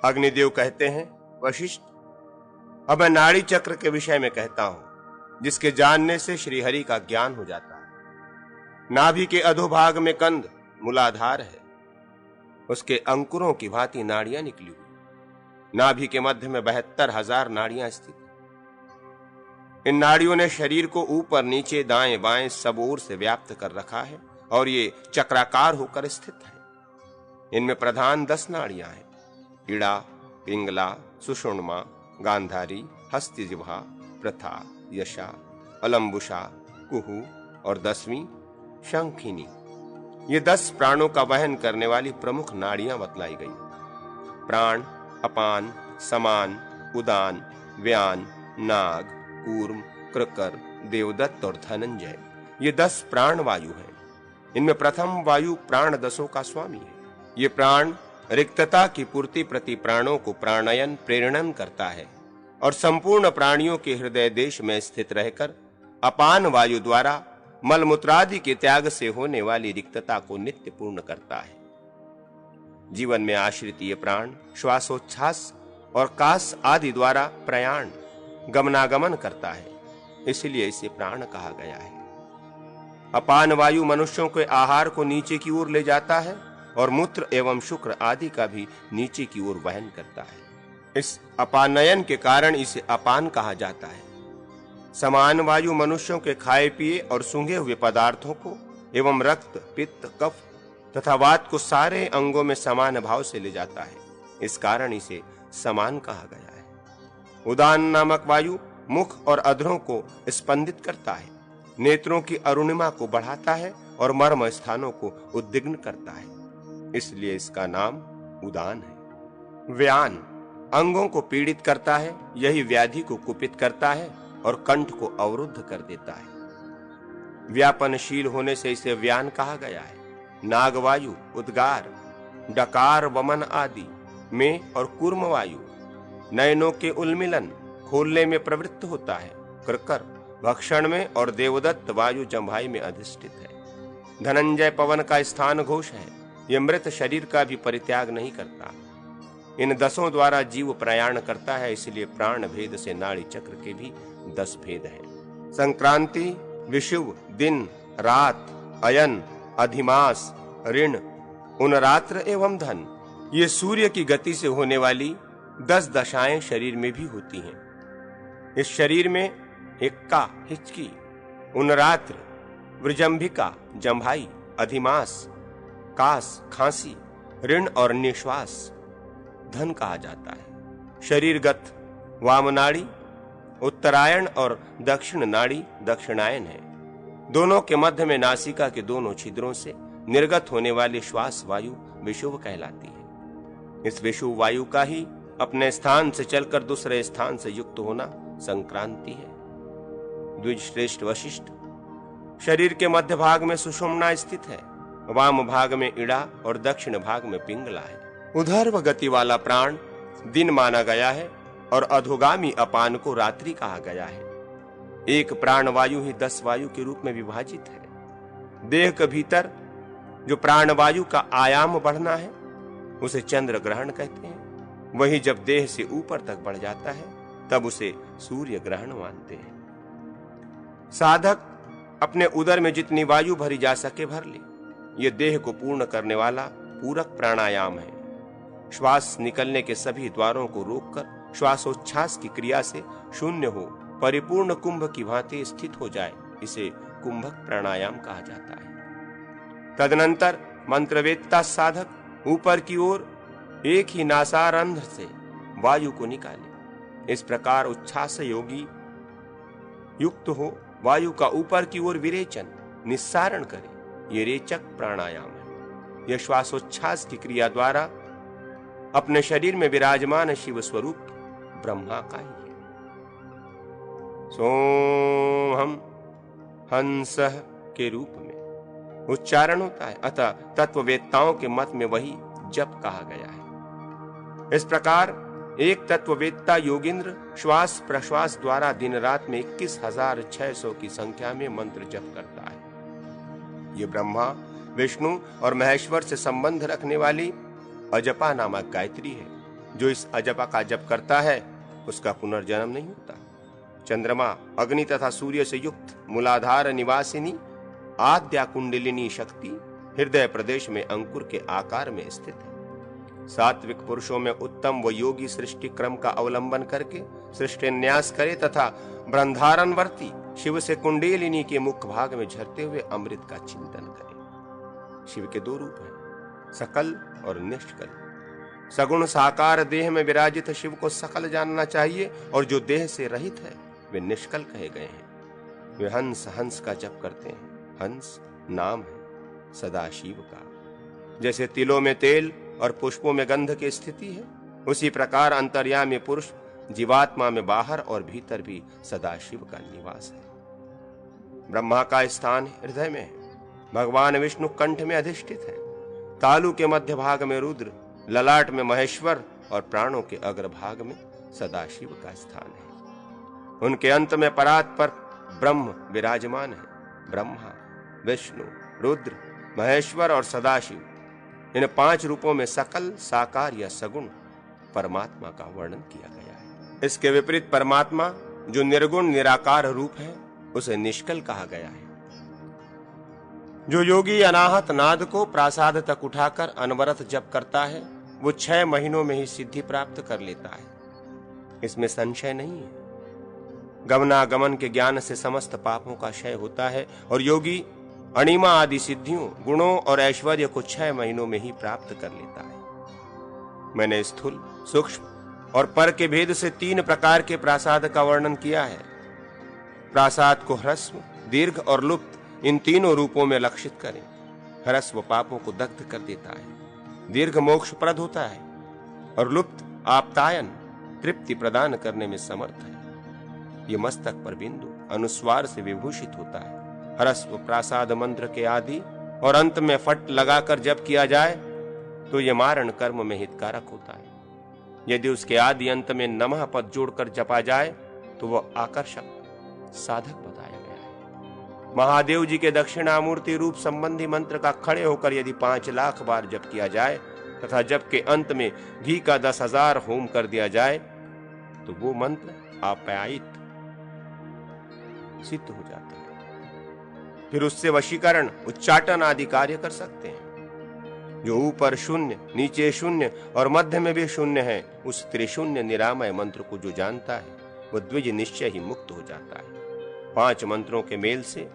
अग्निदेव कहते हैं, वशिष्ठ, अब मैं नाड़ी चक्र के विषय में कहता हूं, जिसके जानने से श्रीहरि का ज्ञान हो जाता है। नाभि के अधोभाग में कंद मूलाधार है, उसके अंकुरों की भांति नाड़ियां निकली हुई। नाभि के मध्य में 72,000 नाड़ियां स्थित हैं। इन नाड़ियों ने शरीर को ऊपर नीचे दाएं बाएं सब ओर से व्याप्त कर रखा है और ये चक्राकार होकर स्थित है। इनमें प्रधान 10 नाड़ियां हैं: इड़ा, पिंगला, सुषुम्ना, गांधारी, हस्तिजिह्वा, प्रथा, यशा, अलंबुषा, कुहू और 10वीं शंखिनी। ये 10 प्राणों का वहन करने वाली प्रमुख नाड़ियां बतलाई गई। प्राण, अपान, समान, उदान, व्यान, नाग, कूर्म, कृकर, देवदत्त और धनंजय, ये 10 प्राण वायु हैं। इनमें प्रथम वायु प्राण 10 का स्वामी है। ये प्राण रिक्तता की पूर्ति प्रति प्राणों को प्राणयन प्रेरणन करता है और संपूर्ण प्राणियों के हृदय देश में स्थित रहकर अपान वायु द्वारा मलमूत्रादि के त्याग से होने वाली रिक्तता को नित्य पूर्ण करता है। जीवन में आश्रित ये प्राण श्वासोच्छ्वास और कास आदि द्वारा प्रयाण गमनागमन करता है, इसलिए इसे प्राण कहा गया है। अपान वायु मनुष्यों के आहार को नीचे की ओर ले जाता है और मूत्र एवं शुक्र आदि का भी नीचे की ओर वहन करता है। इस अपानयन के कारण इसे अपान कहा जाता है। समान वायु मनुष्यों के खाए पिए और सूंघे हुए पदार्थों को एवं रक्त, पित्त, कफ तथा वात को सारे अंगों में समान भाव से ले जाता है। इस कारण इसे समान कहा गया है। उदान नामक वायु मुख और अधरों को स्पंदित करता है, नेत्रों की अरुणिमा को बढ़ाता है और मर्म स्थानों को उद्विग्न करता है, इसलिए इसका नाम उदान है। व्यान अंगों को पीड़ित करता है, यही व्याधि को कुपित करता है और कंठ को अवरुद्ध कर देता है। व्यापनशील होने से इसे व्यान कहा गया है। नागवायु उद्गार, डकार, वमन आदि में और कूर्म वायु नयनों के उन्मिलन खोलने में प्रवृत्त होता है। कृकर भक्षण में और देवदत्त वायु जम्भाई में अधिष्ठित है। धनंजय पवन का स्थान घोष है, यह मृत शरीर का भी परित्याग नहीं करता। इन 10 द्वारा जीव प्रयाण करता है, इसलिए प्राण भेद से नाड़ी चक्र के भी 10 भेद हैं। संक्रांति, विषुव, दिन, रात, अयन, अधिमास, ऋण, उनरात्र एवं धन, ये सूर्य की गति से होने वाली 10 दशाएं शरीर में भी होती हैं। इस शरीर में हिक्का हिचकी, उनरात्र, वृजंभिका जम्भाई, अधिमास, कास खांसी, ऋण और निश्वास धन कहा जाता है। शरीरगत वाम नाड़ी उत्तरायण और दक्षिण नाड़ी दक्षिणायन है। दोनों के मध्य में नासिका के दोनों छिद्रों से निर्गत होने वाली श्वास वायु विषुव कहलाती है। इस विषुव वायु का ही अपने स्थान से चलकर दूसरे स्थान से युक्त होना संक्रांति है। द्विजश्रेष्ठ वशिष्ठ, शरीर के मध्य भाग में सुषुम्ना स्थित है, वाम भाग में इड़ा और दक्षिण भाग में पिंगला है। उधर्व गति वाला प्राण दिन माना गया है और अधोगामी अपान को रात्रि कहा गया है। एक प्राण वायु ही 10 वायु के रूप में विभाजित है। देह के भीतर जो प्राण वायु का आयाम बढ़ना है उसे चंद्र ग्रहण कहते हैं। वही जब देह से ऊपर तक बढ़ जाता है तब उसे सूर्य ग्रहण मानते हैं। साधक अपने उदर में जितनी वायु भरी जा सके भर ले। यह देह को पूर्ण करने वाला पूरक प्राणायाम है। श्वास निकलने के सभी द्वारों को रोककर श्वासोच्छ्वास की क्रिया से शून्य हो परिपूर्ण कुंभ की भांति स्थित हो जाए, इसे कुंभक प्राणायाम कहा जाता है। तदनंतर मंत्रवेत्ता साधक ऊपर की ओर एक ही नासारंध्र से वायु को निकाले। इस प्रकार उच्छ्वास योगी युक्त हो वायु का ऊपर की ओर विरेचन निस्सारण करे, ये रेचक प्राणायाम है। यह श्वासोच्छ्वास की क्रिया द्वारा अपने शरीर में विराजमान शिव स्वरूप ब्रह्मा का ही है। सोहम हंसः के रूप में उच्चारण होता है, अतः तत्ववेत्ताओं के मत में वही जप कहा गया है। इस प्रकार एक तत्ववेत्ता योगिंद्र श्वास प्रश्वास द्वारा दिन रात में 21,600 की संख्या में मंत्र जप करता है। ये ब्रह्मा विष्णु और महेश्वर से संबंध रखने वाली अजपा नामक गायत्री है, जो इस अजपा का जप करता है उसका पुनर्जन्म नहीं होता। चंद्रमा, अग्नि तथा सूर्य से युक्त मूलाधार निवासिनी आद्या कुंडलिनी शक्ति हृदय प्रदेश में अंकुर के आकार में स्थित है। सात्विक पुरुषों में उत्तम व योगी सृष्टि क्रम का अवलंबन करके सृष्टि न्यास करे तथा ब्रह्मधारणवर्ती शिव से कुंडलिनी के मुख भाग में झरते हुए अमृत का चिंतन करे। शिव के दो रूप हैं, सकल और निष्कल। सगुण साकार देह में विराजित शिव को सकल जानना चाहिए और जो देह से रहित है वे निष्कल कहे गए हैं। वे हंस हंस का जप करते हैं। हंस नाम है सदा शिव का। जैसे तिलों में तेल और पुष्पों में गंध की स्थिति है, उसी प्रकार अंतर्यामी पुरुष जीवात्मा में बाहर और भीतर भी सदाशिव का निवास है। ब्रह्मा का स्थान हृदय में है। भगवान विष्णु कंठ में अधिष्ठित है। तालु के मध्य भाग में रुद्र, ललाट में महेश्वर और प्राणों के अग्रभाग में सदाशिव का स्थान है। उनके अंत में परात पर ब्रह्म विराजमान है। ब्रह्मा, विष्णु, रुद्र, महेश्वर और सदाशिव, इन 5 रूपों में सकल, साकार या सगुण परमात्मा का वर्णन किया गया है। इसके विपरीत परमात्मा जो निर्गुण निराकार रूप है उसे निष्कल कहा गया है। जो योगी अनाहत नाद को प्रासाद तक उठाकर अनवरत जप करता है वो 6 महीनों में ही सिद्धि प्राप्त कर लेता है, इसमें संशय नहीं है। गमनागमन के ज्ञान से समस्त पापों का क्षय होता है और योगी अणिमा आदि सिद्धियों, गुणों और ऐश्वर्य को 6 महीनों में ही प्राप्त कर लेता है। मैंने स्थूल, सूक्ष्म और पर के भेद से 3 प्रकार के प्रासाद का वर्णन किया है। प्रासाद को ह्रस्व, दीर्घ और लुप्त इन तीनों रूपों में लक्षित करें। ह्रस्व पापों को दग्ध कर देता है, दीर्घ मोक्षप्रद होता है और लुप्त आप्तायन, तृप्ति प्रदान करने में समर्थ है। ये मस्तक पर बिंदु अनुस्वार से विभूषित होता है। ह्रस्व प्रासाद मंत्र के आदि और अंत में फट लगाकर जप किया जाए तो ये मारण कर्म में हितकारक होता है। यदि उसके आदि अंत में नमः पद जोड़कर जपा जाए तो वह आकर्षक साधक बताया गया है। महादेव जी के दक्षिणामूर्ति रूप संबंधी मंत्र का खड़े होकर यदि 5 लाख बार जप किया जाए तथा जप के अंत में घी का 10,000 होम कर दिया जाए तो वो मंत्र आप्यायित सिद्ध हो जाता है। फिर उससे वशीकरण, उच्चाटन आदि कार्य कर सकते हैं। जो ऊपर शून्य, नीचे शून्य और मध्य में भी शून्य है, उस त्रिशून्य निरामय मंत्र को जो जानता है वह द्विज निश्चय ही मुक्त हो जाता है। 5 मंत्रों के मेल से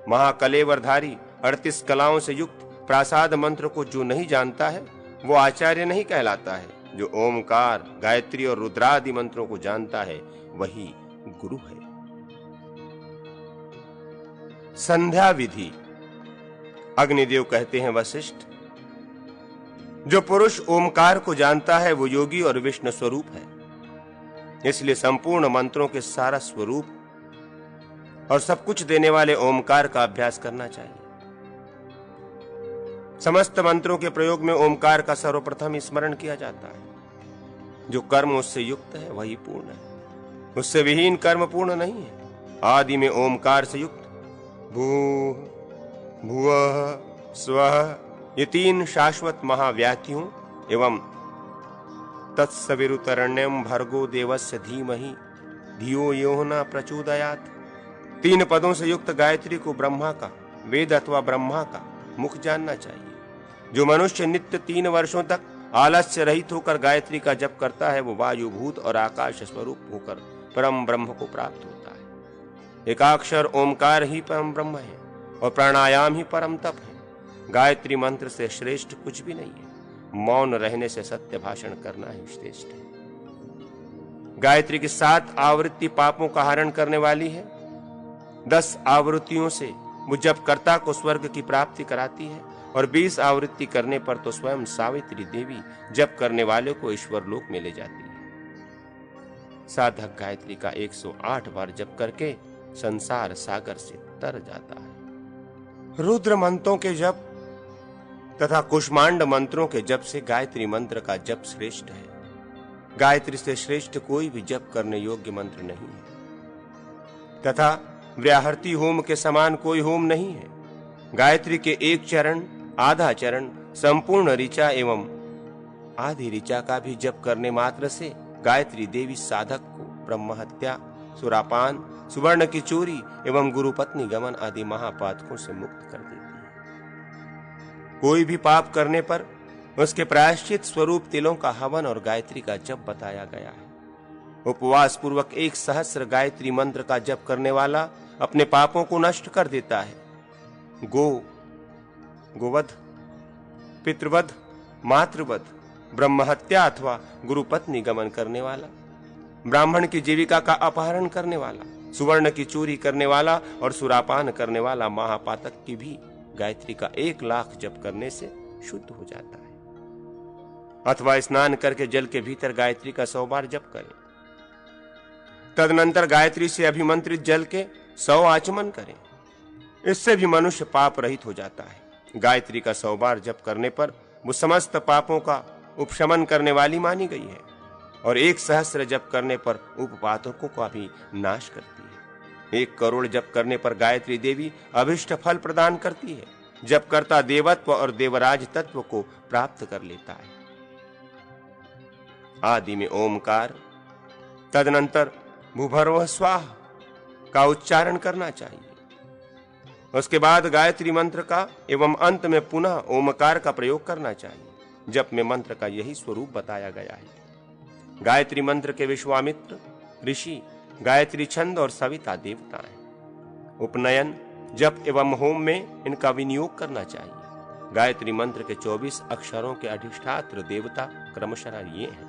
महाकलेवरधारी 38 कलाओं से युक्त प्रासाद मंत्र को जो नहीं जानता है वो आचार्य नहीं कहलाता है। जो ओमकार, गायत्री और रुद्रादि मंत्रों को जानता है वही गुरु है। संध्या विधि। अग्निदेव कहते हैं, वशिष्ठ, जो पुरुष ओमकार को जानता है वो योगी और विष्णु स्वरूप है। इसलिए संपूर्ण मंत्रों के सारा स्वरूप और सब कुछ देने वाले ओमकार का अभ्यास करना चाहिए। समस्त मंत्रों के प्रयोग में ओमकार का सर्वप्रथम स्मरण किया जाता है। जो कर्म उससे युक्त है वही पूर्ण है, उससे विहीन कर्म पूर्ण नहीं है। आदि में ओमकार से युक्त भूः, भुवः, स्वः ये 3 शाश्वत महाव्याख्यों एवं तत्सवितुर्वरेण्यं भर्गो देवस्य धीमहि धियो यो न प्रचोदयात् 3 पदों से युक्त गायत्री को ब्रह्मा का, वेद अथवा ब्रह्मा का मुख जानना चाहिए। जो मनुष्य नित्य 3 वर्षों तक आलस्य रहित होकर गायत्री का जप करता है वो वायुभूत और आकाश स्वरूप होकर परम ब्रह्म को प्राप्त होता है। एकाक्षर ओमकार ही परम ब्रह्म है और प्राणायाम ही परम तप है। गायत्री मंत्र से श्रेष्ठ कुछ भी नहीं है। मौन रहने से सत्य भाषण करना ही श्रेष्ठ है। गायत्री की 7 आवृत्ति पापों का हरण करने वाली है। 10 आवृत्तियों से वो जपकर्ता को स्वर्ग की प्राप्ति कराती है और 20 आवृत्ति करने पर तो स्वयं सावित्री देवी जप करने वाले को ईश्वर लोक में ले जाती है। साधक गायत्री का 108 बार जप करके संसार सागर से तर जाता है। रुद्र मंत्रों के जप तथा कुष्मांड मंत्रों के जप से गायत्री मंत्र का जप श्रेष्ठ है। गायत्री से श्रेष्ठ कोई भी जप करने योग्य मंत्र नहीं है तथा व्याहृति होम के समान कोई होम नहीं है। गायत्री के 1 चरण, आधा चरण, संपूर्ण ऋचा एवं आदि ऋचा का भी जप करने मात्र से गायत्री देवी साधक को ब्रह्म हत्या, सुरापान, सुवर्ण की चोरी एवं गुरुपत्नी गमन आदि महापातकों से मुक्त कर देती है। कोई भी पाप करने पर उसके प्रायश्चित स्वरूप तिलों का हवन और गायत्री का जप बताया गया है। उपवास पूर्वक 1 सहस्र गायत्री मंत्र का जप करने वाला अपने पापों को नष्ट कर देता है। गोवध, पितृवध, मातृवध, ब्रह्म हत्या अथवा गुरुपत्नी गमन करने वाला, ब्राह्मण की जीविका का अपहरण करने वाला, सुवर्ण की चोरी करने वाला और सुरापान करने वाला महापातक की भी गायत्री का 1 लाख जप करने से शुद्ध हो जाता है। अथवा स्नान करके जल के भीतर गायत्री का 100 बार जप करें। तदनंतर गायत्री से अभिमंत्रित जल के 100 आचमन करें। इससे भी मनुष्य पाप रहित हो जाता है। गायत्री का 100 बार जप करने पर वो समस्त पापों का उपशमन करने वाली मानी गई है और 1 सहस्र जप करने पर उपपातकों का भी नाश करती है। 1 करोड़ जप करने पर गायत्री देवी अभिष्ट फल प्रदान करती है। जप करता देवत्व और देवराज तत्व को प्राप्त कर लेता है। आदि में ओमकार, तदनंतर भूभर्वः स्वाहा का उच्चारण करना चाहिए। उसके बाद गायत्री मंत्र का एवं अंत में पुनः ओमकार का प्रयोग करना चाहिए। जप में मंत्र का यही स्वरूप बताया गया है। गायत्री मंत्र के विश्वामित्र ऋषि, गायत्री छंद और सविता देवता हैं। उपनयन, जप एवं होम में इनका विनियोग करना चाहिए। गायत्री मंत्र के 24 अक्षरों के अधिष्ठात्र देवता क्रमशः ये हैं: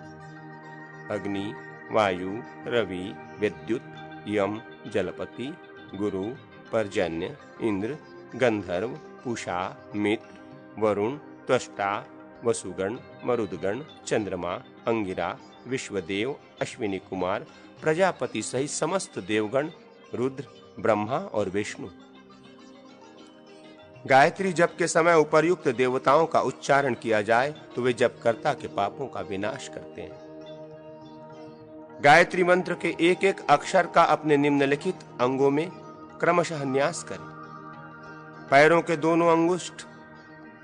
अग्नि, वायु, रवि, विद्युत, यम, जलपति, गुरु, पर्जन्य, इंद्र, गंधर्व, पूषा, मित्र, वरुण, त्वष्टा, वसुगण, मरुदगण, चंद्रमा, अंगिरा, विश्वदेव, अश्विनी कुमार, प्रजापति सहित समस्त देवगण, रुद्र, ब्रह्मा और विष्णु। गायत्री जप के समय उपर्युक्त देवताओं का उच्चारण किया जाए तो वे जपकर्ता के पापों का विनाश करते हैं। गायत्री मंत्र के एक एक अक्षर का अपने निम्नलिखित अंगों में क्रमशः न्यास करें। पैरों के दोनों अंगुष्ठ,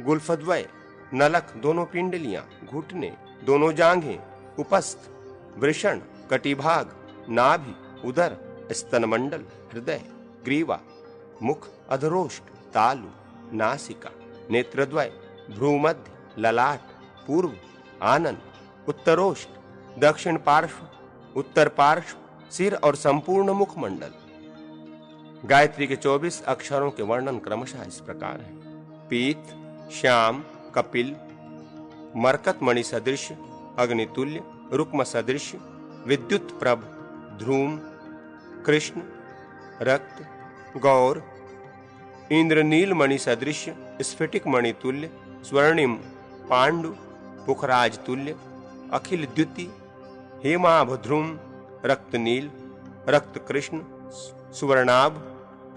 गुल्फद्वय, नलक, दोनों पिंडलियां, घुटने, दोनों जांघें, उपस्थ, वृषण, कटिभाग, नाभि, उदर, स्तनमंडल, हृदय, ग्रीवा, मुख, अधरोष्ठ, तालु, नासिका, नेत्रद्वय, भ्रूमध्य, ललाट, पूर्व, आनन, उत्तरोष्ठ, दक्षिण पार्श्व, उत्तर पार्श्व, सिर और संपूर्ण मुखमंडल। गायत्री के 24 अक्षरों के वर्णन क्रमशः इस प्रकार है: पीत, श्याम, कपिल, मरकत मणि सदृश, अग्नितुल्य, रुक्म सदृश, विद्युत प्रभ, ध्रूम, कृष्ण, रक्त, गौर, इंद्र नील मणि सदृश, स्फटिक मणि तुल्य, स्वर्णिम, पांडु, पुखराज तुल्य, अखिल द्युति, हेमाभ ध्रुम, रक्त नील, रक्त कृष्ण, सुवर्णाभ,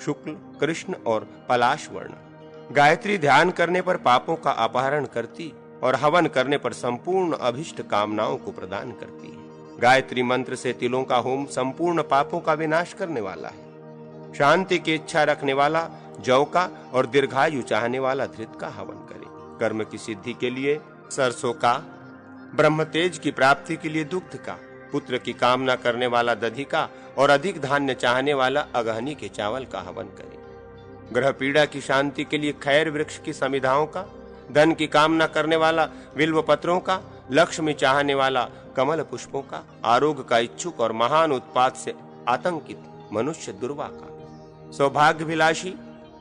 शुक्ल, कृष्ण और पलाश वर्ण। गायत्री ध्यान करने पर पापों का अपहरण करती और हवन करने पर संपूर्ण अभिष्ट कामनाओं को प्रदान करती है। गायत्री मंत्र से तिलों का होम संपूर्ण पापों का विनाश करने वाला है। शांति की इच्छा रखने वाला जौ का और दीर्घायु चाहने वाला धृत का हवन करे। कर्म की सिद्धि के लिए सरसों का, ब्रह्म तेज की प्राप्ति के लिए दुग्ध का, पुत्र की कामना करने वाला दधि का और अधिक धान्य चाहने वाला अगहनी के चावल का हवन करे। ग्रह पीड़ा की शांति के लिए खैर वृक्ष की समिधाओं का, धन की कामना करने वाला बिल्व पत्रों का, लक्ष्मी चाहने वाला कमल पुष्पों का, आरोग्य का इच्छुक और महान उत्पात से आतंकित मनुष्य दुर्वा का, सौभाग्यभिलाषी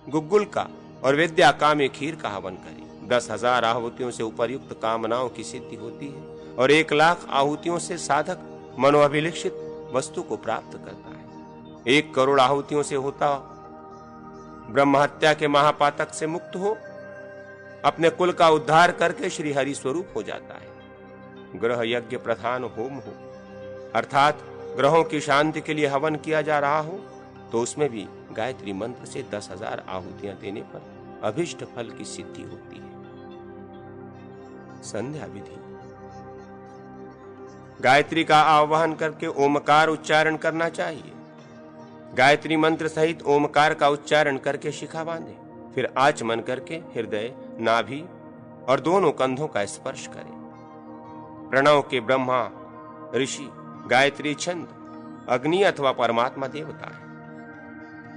गुग्गुल का और विद्या कामी खीर का हवन करे। 10,000 आहुतियों से उपर्युक्त कामनाओं की सिद्धि होती है और 1 लाख आहुतियों से साधक मनोअभिलषित वस्तु को प्राप्त करता है। 1 करोड़ आहुतियों से होता ब्रह्म हत्या के महापातक से मुक्त हो अपने कुल का उद्धार करके श्री हरि स्वरूप हो जाता है। ग्रह यज्ञ प्रधान होम हो, अर्थात ग्रहों की शांति के लिए हवन किया जा रहा हो तो उसमें भी गायत्री मंत्र से 10,000 आहुतियां देने पर अभिष्ट फल की सिद्धि होती है। संध्या विधि: गायत्री का आह्वान करके ओमकार उच्चारण करना चाहिए। गायत्री मंत्र सहित ओमकार का उच्चारण करके शिखा बांधे, फिर आचमन करके हृदय, नाभि और दोनों कंधों का स्पर्श करें। प्रणव के ब्रह्मा ऋषि, गायत्री छंद अग्नि अथवा परमात्मा देवता है।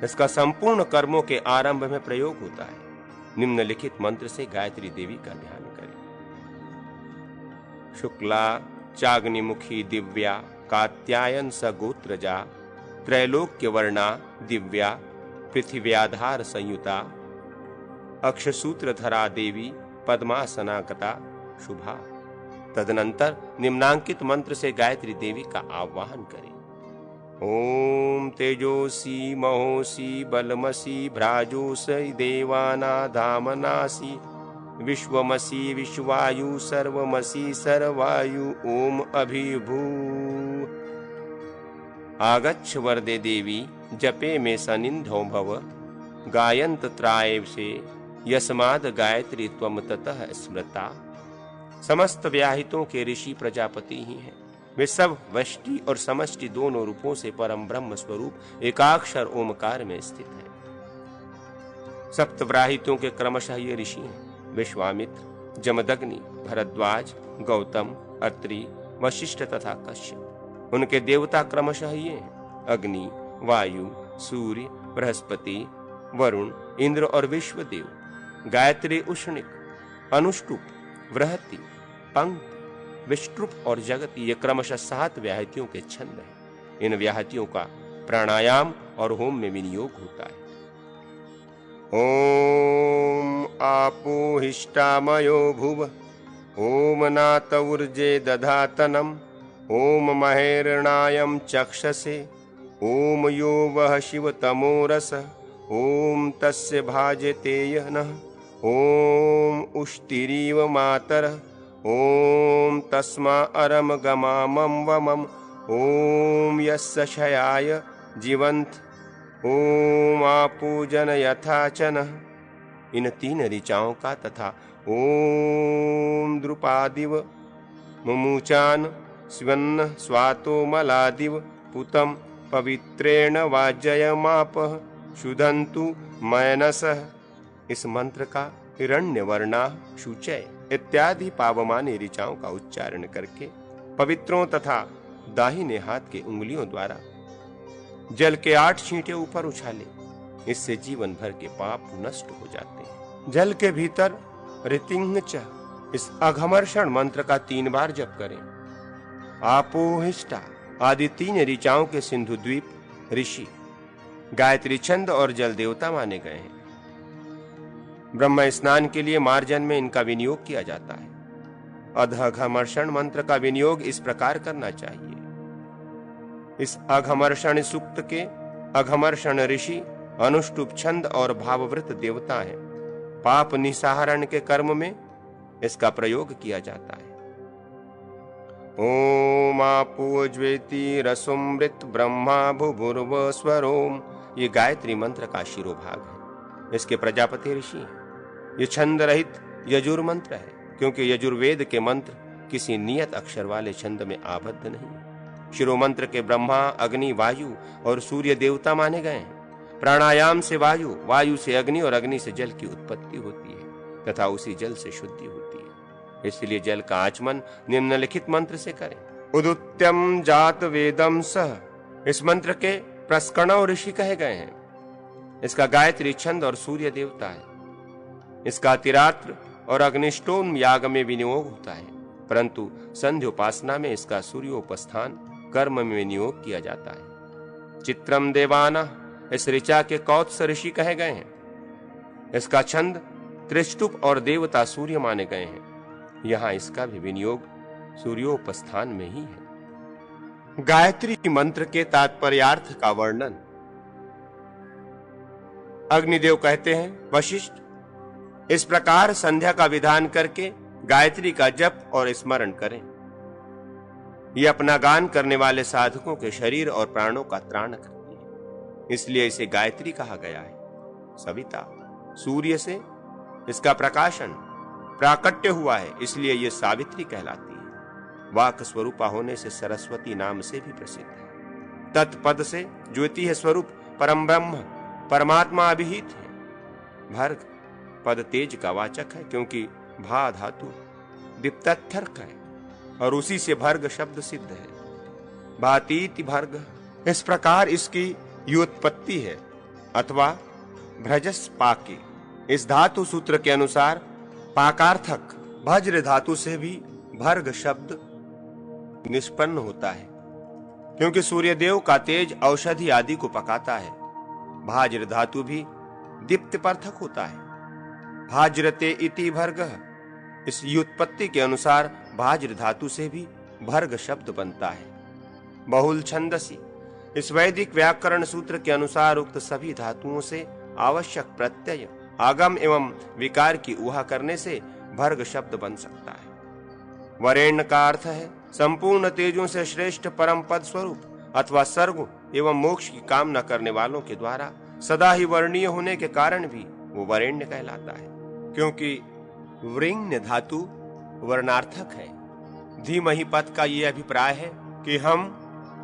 इसका संपूर्ण कर्मों के आरंभ में प्रयोग होता है। निम्नलिखित मंत्र से गायत्री देवी का ध्यान करें। शुक्ला चाग्निमुखी दिव्या कात्यायन सगोत्रजा त्रैलोक्य वर्णा दिव्या पृथिव्याधार संयुता अक्षसूत्रधरा देवी पद्मासनागता शुभा। तदनंतर निम्नांकित मंत्र से गायत्री देवी का आवाहन करें। ओम तेजोसी महोसी बलमसी भ्राजोसी देवानाधामनासी विश्वमसी विश्वायु सर्वमसी सर्वायु ओम अभिभू। आगच्छ वरदे देवी जपे में सनिंधो भव गायंत त्राय से यस्माद गायत्री त्वम ततः स्मृता। समस्त व्याहितों के ऋषि प्रजापति ही हैं। वे सब वष्टि और समष्टि दोनों रूपों से परम ब्रह्म स्वरूप एकाक्षर ओमकार में स्थित है। सप्तव्राहितों के क्रमशः ये ऋषि हैं। विश्वामित्र, जमदग्नि, भरद्वाज, गौतम, अत्रि, वशिष्ठ तथा कश्यप। उनके देवता क्रमशः ये हैं: अग्नि, वायु, सूर्य, बृहस्पति, वरुण, इंद्र और विश्वदेव। गायत्री उष्णिक, अनुष्टुप, वृहति, पंक्ति, विष्टुप और जगति ये क्रमशः 7 व्याहतियों के छंद हैं। इन व्याहतियों का प्राणायाम और होम में विनियोग होता है। ओम आपो हिष्टामयो भुव ओम नात ऊर्जे दधातनम ओम महेरणायम चक्षसे ओम यो वह शिव तमोरस ओम तस्य भाजते नः ओम उष्टिरीव मातर ओम तस्मा अरम गमामम वमम ओम यस्य शयाय जीवंत ओम आपूजन यथाचन। इन 3 ऋचाओं का तथा ओम द्रुपादिव मुमुचान स्वन्न स्वातो मलादिव पुतम पवित्रेण वाजयमापः शुद्धन्तु मयनसः। इस मंत्र का हिरण्यवर्णा, शुचय इत्यादि पावमानी ऋचाओं का उच्चारण करके पवित्रों तथा दाहिने हाथ के उंगलियों द्वारा जल के 8 छींटे ऊपर उछाले। इससे जीवन भर के पाप नष्ट हो जाते हैं। जल के भीतर ऋतिंग च इस अघमर्षण मंत्र का 3 बार जप करें। आपोहिष्टा आदि 3 ऋचाओं के सिंधु द्वीप ऋषि गायत्री छंद और जल देवता माने गए हैं। ब्रह्म स्नान के लिए मार्जन में इनका विनियोग किया जाता है। अघमर्षण मंत्र का विनियोग इस प्रकार करना चाहिए। इस अघमर्षण सूक्त के अघमर्षण ऋषि अनुष्टुप छंद और भाववृत देवता हैं। पाप निसाहरण के कर्म में इसका प्रयोग किया जाता है। ओम आपो ज्वेति रसुमृत ब्रह्मा भुभुर्व स्वरोम ये गायत्री मंत्र का शिरोभाग है। इसके प्रजापति ऋषि हैं। ये छंद रहित यजुर मंत्र है, क्योंकि यजुर्वेद के मंत्र किसी नियत अक्षर वाले छंद में आबद्ध नहीं है। शिरो मंत्र के ब्रह्मा, अग्नि, वायु और सूर्य देवता माने गए हैं। प्राणायाम से वायु, वायु से अग्नि और अग्नि से जल की उत्पत्ति होती है तथा उसी जल से शुद्धि होती है। इसलिए जल का आचमन निम्नलिखित मंत्र से करें। उदुत्यम जात वेदम सह इस मंत्र के प्रस्कणव ऋषि कहे गए हैं। इसका गायत्री छंद और सूर्य देवता है। इसका तिरात्र और अग्निष्टोम याग में विनियोग होता है, परंतु संध्योपासना में इसका सूर्योपस्थान कर्म में विनियोग किया जाता है। चित्रम देवाना इस ऋचा के कौत्स ऋषि कहे गए हैं। इसका छंद त्रिष्टुप और देवता सूर्य माने गए हैं। यहां इसका भी विनियोग सूर्योपस्थान में ही है। गायत्री मंत्र के तात्पर्यार्थ का वर्णन। अग्निदेव कहते हैं, वशिष्ठ इस प्रकार संध्या का विधान करके गायत्री का जप और स्मरण करें। यह अपना गान करने वाले साधकों के शरीर और प्राणों का त्राण करती है, इसलिए इसे गायत्री कहा गया है। सविता सूर्य से इसका प्रकाशन प्राकट्य हुआ है, इसलिए यह सावित्री कहलाती है। वाक स्वरूपा होने से सरस्वती नाम से भी प्रसिद्ध है। तत्पद से ज्योति स्वरूप परम ब्रह्म परमात्मा अभिहित है। भर्ग पद तेज का वाचक है, क्योंकि भा धातु दीप्तर्थर्क है। और उसी से भर्ग शब्द सिद्ध है। भातीति भर्ग, इस प्रकार इसकी व्युत्पत्ति है, अथवा भ्रजस पाके। इस धातु सूत्र के अनुसार पाकार्थक वज्र धातु से भी भर्ग शब्द निष्पन्न होता है, क्योंकि सूर्यदेव का तेज औषधि आदि को पकाता है। भाज्र धातु भी दीप्तिपर्थक होता है। भाज्रते इति भर्गः, इस व्युत्पत्ति के अनुसार भाज्र धातु से भी भर्ग शब्द बनता है। बहुल छंदसी, इस वैदिक व्याकरण सूत्र के अनुसार उक्त सभी धातुओं से आवश्यक प्रत्यय आगम एवं विकार की ऊहा करने से भर्ग शब्द बन सकता है। वरेण्य का अर्थ है संपूर्ण तेजों से श्रेष्ठ परम पद स्वरूप अथवा सर्ग एवं मोक्ष की कामना करने वालों के द्वारा सदा ही वर्णीय होने के कारण भी वो वरेण्य कहलाता है, क्योंकि वृण्य धातु वर्णार्थक है। धीमहि पद का ये अभिप्राय है कि हम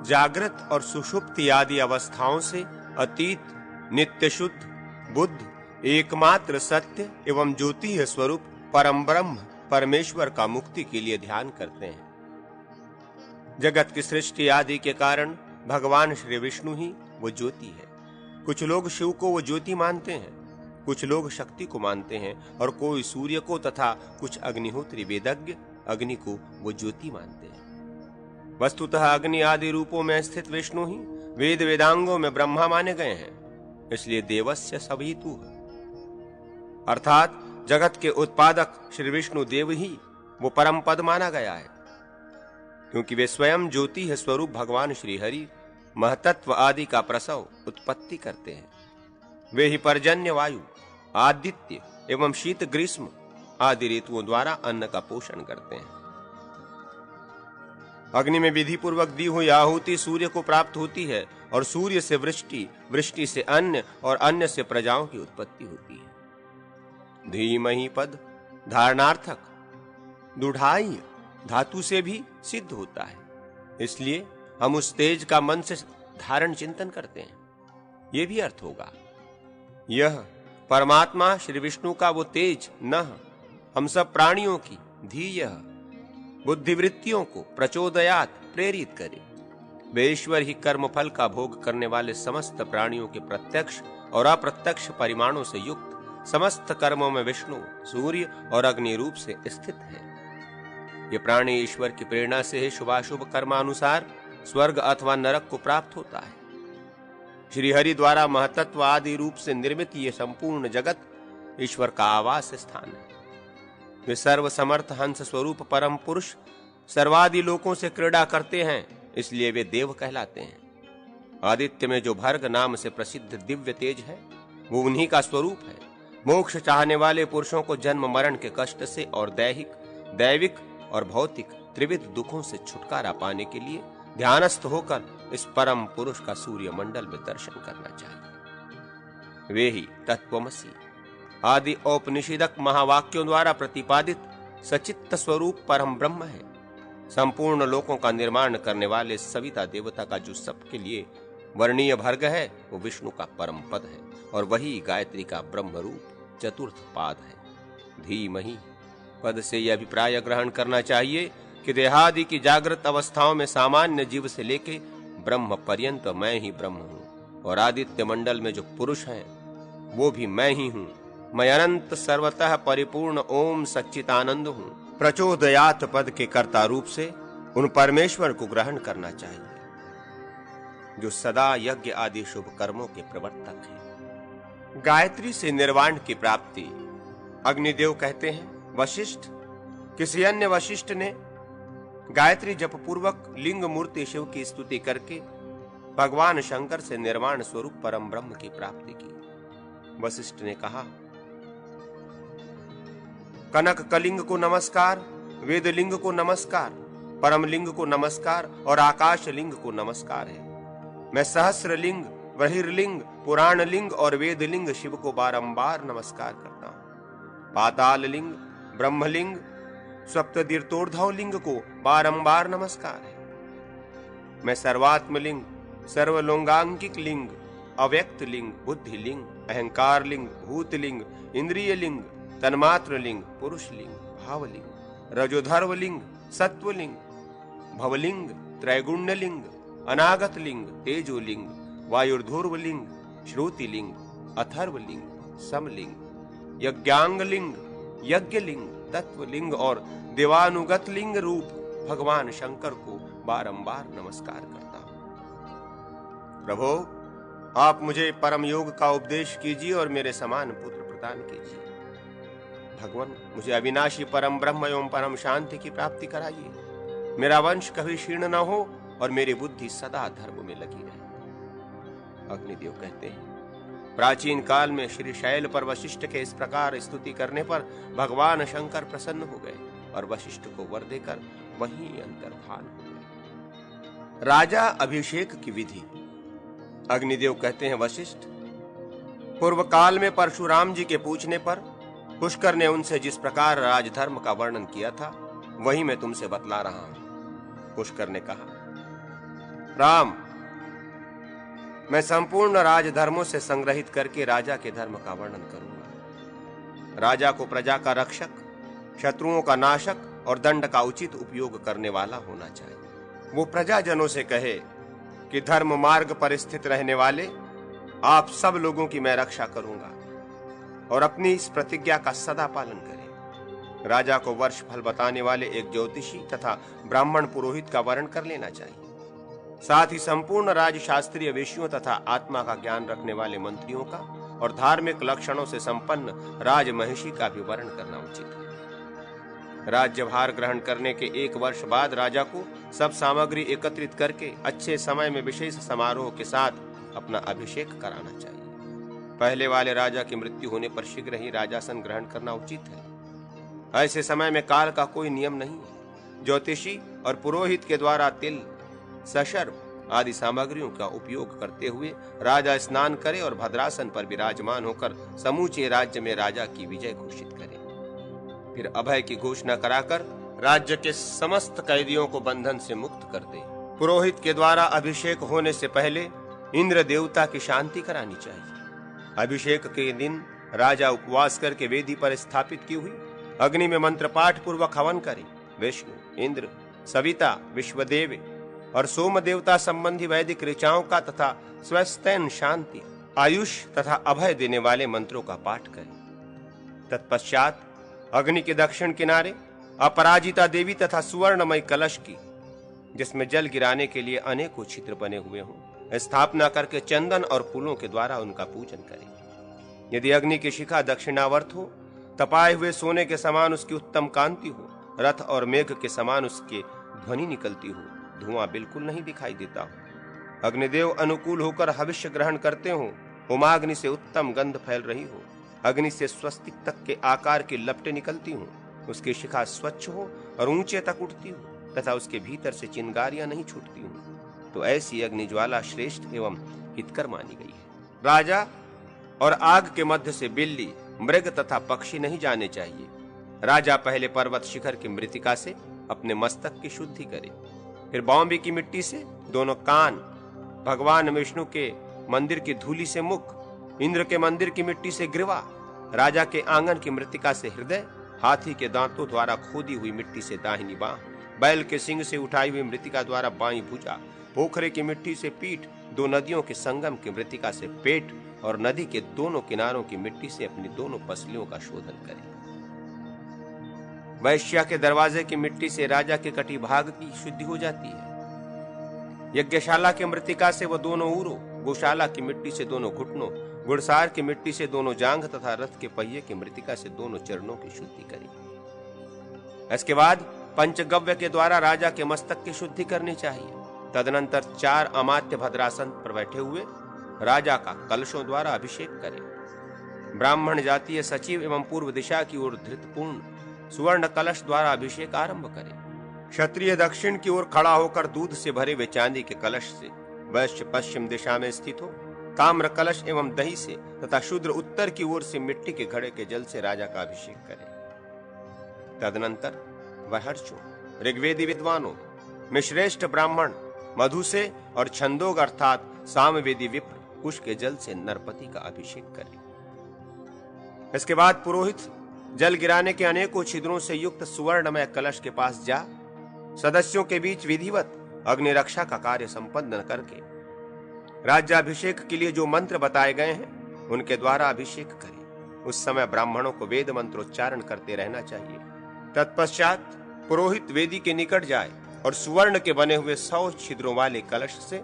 जागृत और सुषुप्ति आदि अवस्थाओं से अतीत नित्य शुद्ध बुद्ध एकमात्र सत्य एवं ज्योतिः स्वरूप परम ब्रह्म परमेश्वर का मुक्ति के लिए ध्यान करते हैं। जगत की सृष्टि आदि के कारण भगवान श्री विष्णु ही वो ज्योति है। कुछ लोग शिव को वो ज्योति मानते हैं, कुछ लोग शक्ति को मानते हैं, और कोई सूर्य को तथा कुछ अग्निहोत्री वेदज्ञ अग्नि को वो ज्योति मानते हैं। वस्तुतः अग्नि आदि रूपों में स्थित विष्णु ही वेद वेदांगों में ब्रह्मा माने गए हैं, इसलिए देवस्य सवितु, अर्थात जगत के उत्पादक श्री विष्णु देव ही वो परम पद माना गया है, क्योंकि वे स्वयं ज्योति है स्वरूप भगवान श्री हरि महतत्व आदि का प्रसव उत्पत्ति करते हैं। वे ही पर्जन्य वायु आदित्य एवं शीत ग्रीष्म आदि ऋतुओं द्वारा अन्न का पोषण करते हैं। अग्नि में विधि पूर्वक दी हुई आहुति सूर्य को प्राप्त होती है, और सूर्य से वृष्टि, वृष्टि से अन्न, और अन्न से प्रजाओं की उत्पत्ति होती है। धीमहि पद धारणार्थक दुढ़ाई धातु से भी सिद्ध होता है, इसलिए हम उस तेज का मन से धारण चिंतन करते हैं। यह भी अर्थ होगा, यह परमात्मा श्री विष्णु का वो तेज न हम सब प्राणियों की धीयः बुद्धिवृत्तियों को प्रचोदयात प्रेरित करे। वे ईश्वर ही कर्म फल का भोग करने वाले समस्त प्राणियों के प्रत्यक्ष और अप्रत्यक्ष परिमाणों से युक्त समस्त कर्मों में विष्णु, सूर्य और अग्नि रूप से स्थित है। ये प्राणी ईश्वर की प्रेरणा से ही शुभाशुभ कर्मानुसार स्वर्ग अथवा नरक को प्राप्त होता है। श्री हरि द्वारा महतत्व आदि रूप से निर्मित ये संपूर्ण जगत ईश्वर का आवास स्थान है। वे सर्व समर्थ हंस स्वरूप परम पुरुष सर्वादि लोकों से क्रीड़ा करते हैं, इसलिए वे देव कहलाते हैं। आदित्य में जो भर्ग नाम से प्रसिद्ध दिव्य तेज है, वो उन्हीं का स्वरूप है। मोक्ष चाहने वाले पुरुषों को जन्म मरण के कष्ट से और दैहिक, दैविक और भौतिक त्रिविध दुखों से छुटकारा पाने के लिए ध्यानस्थ होकर इस परम पुरुष का सूर्य मंडल में दर्शन करना चाहिए। वे ही तत्वमसि आदि औपनिषदक महावाक्यों द्वारा प्रतिपादित सचित्त स्वरूप परम ब्रह्म है। संपूर्ण लोकों का निर्माण करने वाले सविता देवता का जो सबके लिए वर्णीय भर्ग है, वो विष्णु का परम पद है, और वही गायत्री का ब्रह्म रूप चतुर्थ पाद है। धीमहि पद से यह अभिप्राय ग्रहण करना चाहिए कि देहादि की जागृत अवस्थाओं में सामान्य जीव से लेके ब्रह्म पर्यंत मैं ही ब्रह्म हूँ, और आदित्य मंडल में जो पुरुष हैं वो भी मैं ही हूँ। मैं अनंत सर्वतः परिपूर्ण ओम सच्चिदानंद हूँ। प्रचोदयात पद के कर्ता रूप से उन परमेश्वर को ग्रहण करना चाहिए जो सदा यज्ञ आदि शुभ कर्मों के प्रवर्तक है। गायत्री से निर्वाण की प्राप्ति अग्निदेव कहते हैं। वशिष्ठ, किसी अन्य वशिष्ठ ने गायत्री जप पूर्वक लिंग मूर्ति शिव की स्तुति करके भगवान शंकर से निर्वाण स्वरूप परम ब्रह्म की प्राप्ति की। वशिष्ठ ने कहा, कनक कलिंग को नमस्कार, वेद लिंग को नमस्कार, परम लिंग को नमस्कार और आकाश लिंग को नमस्कार है। मैं सहस्र लिंग, बहिर्लिंग, पुराण लिंग और वेद लिंग शिव को बारंबार नमस्कार करता हूं। पाताल लिंग, ब्रह्मलिंग, सप्ततीर्थोर्ध्व लिंग को बारंबार नमस्कार है। मैं सर्वात्म लिंग, सर्वलोंगांकिक लिंग, अव्यक्त लिंग, बुद्धि लिंग, अहंकार लिंग, भूत लिंग, इंद्रिय लिंग, तन्मात्र लिंग, पुरुष लिंग, भाव लिंग, रजोधर्व लिंग, सत्वलिंग, भवलिंग, त्रैगुण्यलिंग, अनागतलिंग, तेजोलिंग, वायुर्धूर्वलिंग, श्रुतिलिंग, अथर्वलिंग, समलिंग, यज्ञांगलिंग, यज्ञलिंग, तत्वलिंग और देवानुगत लिंग रूप भगवान शंकर को बारंबार नमस्कार करता हूं। प्रभो, आप मुझे परम योग का उपदेश कीजिए और मेरे समान पुत्र प्रदान कीजिए। भगवान, मुझे अविनाशी परम ब्रह्म एवं परम शांति की प्राप्ति कराइए। मेरा वंश कभी क्षीण न हो और मेरी बुद्धि सदा धर्म में लगी रहे। अग्निदेव कहते हैं, प्राचीन काल में श्री शैल पर वशिष्ठ के इस प्रकार स्तुति करने पर भगवान शंकर प्रसन्न हो गए और वशिष्ठ को वर देकर वहीं अंतर्धान हो गए। राजा अभिषेक की विधि। अग्निदेव कहते हैं, वशिष्ठ, पूर्व काल में परशुराम जी के पूछने पर पुष्कर ने उनसे जिस प्रकार राजधर्म का वर्णन किया था वही मैं तुमसे बतला रहा हूं। पुष्कर ने कहा, राम, मैं संपूर्ण राजधर्मों से संग्रहित करके राजा के धर्म का वर्णन करूंगा। राजा को प्रजा का रक्षक, शत्रुओं का नाशक और दंड का उचित उपयोग करने वाला होना चाहिए। वो प्रजाजनों से कहे कि धर्म मार्ग पर स्थित रहने वाले आप सब लोगों की मैं रक्षा करूंगा और अपनी इस प्रतिज्ञा का सदा पालन करें। राजा को वर्ष फल बताने वाले एक ज्योतिषी तथा ब्राह्मण पुरोहित का वर्ण कर लेना चाहिए। साथ ही संपूर्ण राजशास्त्रीय विषयों तथा आत्मा का ज्ञान रखने वाले मंत्रियों का और धार्मिक लक्षणों से संपन्न राजमहिषी का भी वर्ण करना उचित है। राज्यभार ग्रहण करने के 1 वर्ष बाद राजा को सब सामग्री एकत्रित करके अच्छे समय में विशेष समारोह के साथ अपना अभिषेक कराना चाहिए। पहले वाले राजा की मृत्यु होने पर शीघ्र ही राजासन ग्रहण करना उचित है। ऐसे समय में काल का कोई नियम नहीं है। ज्योतिषी और पुरोहित के द्वारा तिल, सशर्प आदि सामग्रियों का उपयोग करते हुए राजा स्नान करे और भद्रासन पर विराजमान होकर समूचे राज्य में राजा की विजय घोषित करे। फिर अभय की घोषणा कराकर राज्य के समस्त कैदियों को बंधन से मुक्त कर दे। पुरोहित के द्वारा अभिषेक होने से पहले इंद्र देवता की शांति करानी चाहिए। अभिषेक के दिन राजा उपवास करके वेदी पर स्थापित की हुई अग्नि में मंत्र पाठ पूर्वक हवन करे। विष्णु, इंद्र, सविता, विश्वदेव और सोम देवता संबंधी वैदिक ऋचाओं का तथा स्वस्थैन, शांति, आयुष तथा अभय देने वाले मंत्रों का पाठ करें। तत्पश्चात अग्नि के दक्षिण किनारे अपराजिता देवी तथा सुवर्णमय कलश की, जिसमें जल गिराने के लिए अनेकों छिद्र बने हुए हों, स्थापना करके चंदन और फूलों के द्वारा उनका पूजन करें। यदि अग्नि की शिखा दक्षिणावर्त हो, तपाए हुए सोने के समान उसकी उत्तम कांति हो, रथ और मेघ के समान उसके ध्वनि निकलती हो, धुआं बिल्कुल नहीं दिखाई देता हो, अग्निदेव अनुकूल होकर हविष्य ग्रहण करते हो, होमाग्नि से उत्तम गंध फैल रही हो, अग्नि से स्वस्तिक तक के आकार की लपटें निकलती हो, उसकी शिखा स्वच्छ हो और ऊंचे तक उठती हो तथा उसके भीतर से चिंगारियां नहीं छूटती हो, तो ऐसी अग्नि ज्वाला श्रेष्ठ एवं हितकर मानी गई है। राजा और आग के मध्य से बिल्ली, मृग तथा पक्षी नहीं जाने चाहिए। राजा पहले पर्वत शिखर की मृतिका से अपने मस्तक की शुद्धि करे, फिर बॉम्बे की मिट्टी से दोनों कान, भगवान विष्णु के मंदिर की धूलि से मुख, इंद्र के मंदिर की मिट्टी से ग्रीवा, राजा के आंगन की मृतिका से हृदय, हाथी के दांतों द्वारा खोदी हुई मिट्टी से दाहिनी बाह, बैल के सिंग से उठाई हुई मृतिका द्वारा बाईं भुजा, पोखरे की मिट्टी से पीठ, 2 नदियों के संगम की मृतिका से पेट और नदी के दोनों किनारों की मिट्टी से अपनी दोनों पसलियों का शोधन करें। वैश्या के दरवाजे की मिट्टी से राजा के कटी भाग की शुद्धि हो जाती है। यज्ञशाला की मृतिका से वह दोनों ऊरों, गौशाला की मिट्टी से दोनों घुटनों, गुड़सार की मिट्टी से दोनों जांघ तथा रथ के पहिए की मृतिका से दोनों चरणों की शुद्धि करें। इसके बाद पंचगव्य के द्वारा राजा के मस्तक की शुद्धि करनी चाहिए। तदनंतर 4 अमात्य भद्रासन पर बैठे हुए राजा का कलशों द्वारा अभिषेक करें। ब्राह्मण जातीय सचिव एवं पूर्व दिशा की ओर धृतपूर्ण सुवर्ण कलश द्वारा अभिषेक आरंभ करें। क्षत्रिय दक्षिण की ओर खड़ा होकर दूध से भरे हुए चांदी के कलश से, वैश्य पश्चिम दिशा में स्थित हो ताम्र कलश एवं दही से तथा शूद्र उत्तर की ओर से मिट्टी के घड़े के जल से राजा का अभिषेक करें। तदनंतर महर्षियों, ऋग्वेदी विद्वानों में श्रेष्ठ ब्राह्मण मधु से और छंदोग अर्थात सामवेदी विप्र कुश के जल से नरपति का अभिषेक करें। इसके बाद पुरोहित जल गिराने के अनेकों छिद्रों से युक्त सुवर्णमय कलश के पास जा सदस्यों के बीच विधिवत अग्नि रक्षा का कार्य संपन्न करके राज्याभिषेक के लिए जो मंत्र बताए गए हैं उनके द्वारा अभिषेक करें। उस समय ब्राह्मणों को वेद मंत्रोच्चारण करते रहना चाहिए। तत्पश्चात पुरोहित वेदी के निकट जाए और सुवर्ण के बने हुए 100 छिद्रों वाले कलश से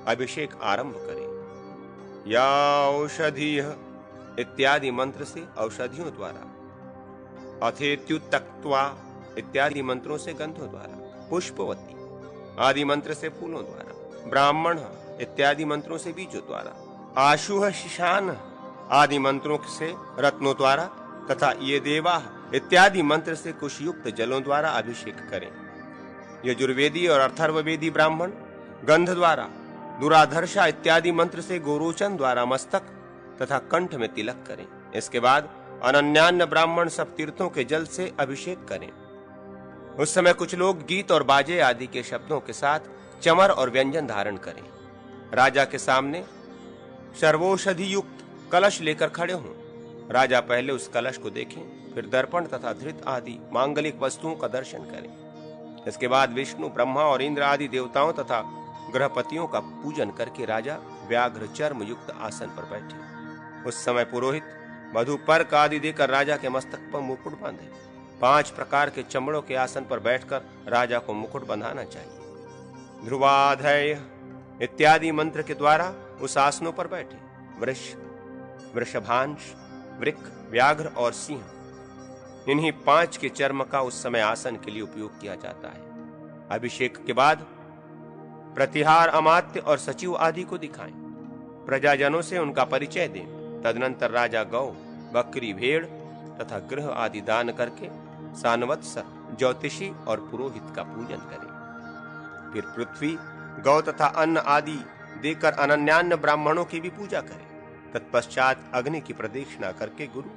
अभिषेक आरंभ करे। या औषधीय इत्यादि मंत्र से औषधियों द्वारा, अथेत्युत्तक्त्वा इत्यादि मंत्रों से गंधों द्वारा, पुष्पवती आदि मंत्र से फूलों द्वारा, ब्राह्मण इत्यादि मंत्रों से बीजों द्वारा, आशुह शिशान आदि मंत्रों से रत्नों द्वारा तथा ये देवा इत्यादि मंत्र से कुशयुक्त जलों द्वारा अभिषेक करें। यजुर्वेदी और अथर्ववेदी ब्राह्मण गंध द्वारा, दुराधर्षा इत्यादि मंत्र से गोरोचन द्वारा मस्तक तथा कंठ में तिलक करें। इसके बाद अनन्यान्य ब्राह्मण सब तीर्थों के जल से अभिषेक करें। उस समय कुछ लोग गीत और बाजे आदि के शब्दों के साथ चमर और व्यंजन धारण करें। राजा के सामने सर्वौषधि युक्त कलश लेकर खड़े हों। राजा पहले उस कलश को देखें, फिर दर्पण तथा धृत आदि मांगलिक वस्तुओं का दर्शन करें। इसके बाद विष्णु, ब्रह्मा और इंद्र आदि देवताओं तथा गृहपतियों का पूजन करके राजा व्याघ्र चर्म युक्त आसन पर बैठे। उस समय पुरोहित मधु पर्क आदि देकर राजा के मस्तक पर मुकुट बांधे। 5 प्रकार के चमड़ों के आसन पर बैठकर राजा को मुकुट बंधाना चाहिए। ध्रुवाधय इत्यादि मंत्र के द्वारा उस आसनों पर बैठे। वृष, वृषभांश, वृक, व्याघ्र और सिंह, इन्हीं 5 के चर्म का उस समय आसन के लिए उपयोग किया जाता है। अभिषेक के बाद प्रतिहार अमात्य और सचिव आदि को दिखाएं। प्रजाजनों से उनका परिचय दें। तदनंतर राजा गौ, बकरी, भेड़ तथा गृह आदि दान करके सानवत्सर, ज्योतिषी और पुरोहित का पूजन करें। फिर पृथ्वी, गौ तथा अन्न आदि देकर अनन्यान्य ब्राह्मणों की भी पूजा करें। तत्पश्चात अग्नि की प्रदक्षिणा करके गुरु,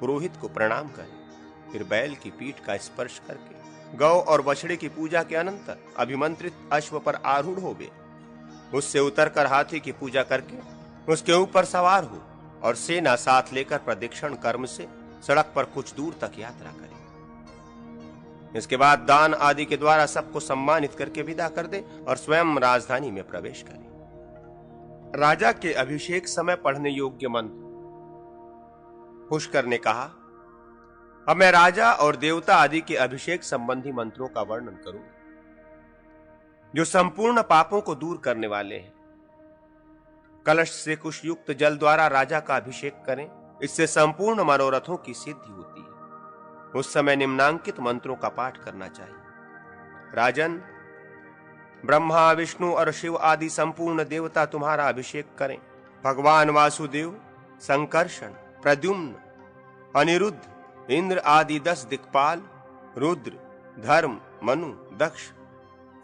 पुरोहित को प्रणाम करें। फिर बैल की पीठ का स्पर्श करके गौ और बछड़े की पूजा के अनंतर अभिमंत्रित अश्व पर आरूढ़ होवे। उससे उतरकर हाथी की पूजा करके उसके ऊपर सवार हो और सेना साथ लेकर प्रदक्षिण कर्म से सड़क पर कुछ दूर तक यात्रा करें। इसके बाद दान आदि के द्वारा सबको सम्मानित करके विदा कर दे और स्वयं राजधानी में प्रवेश करें। राजा के अभिषेक समय पढ़ने योग्य मंत्र। पुष्कर ने कहा, अब मैं राजा और देवता आदि के अभिषेक संबंधी मंत्रों का वर्णन करूं, जो संपूर्ण पापों को दूर करने वाले हैं। कलश से कुश युक्त जल द्वारा राजा का अभिषेक करें, इससे संपूर्ण मनोरथों की सिद्धि होती है। उस समय निम्नांकित मंत्रों का पाठ करना चाहिए। राजन, ब्रह्मा, विष्णु और शिव आदि संपूर्ण देवता तुम्हारा अभिषेक करें। भगवान वासुदेव, संकर्षण, प्रद्युम्न, अनिरुद्ध, इंद्र आदि 10 दिक्पाल, रुद्र, धर्म, मनु, दक्ष,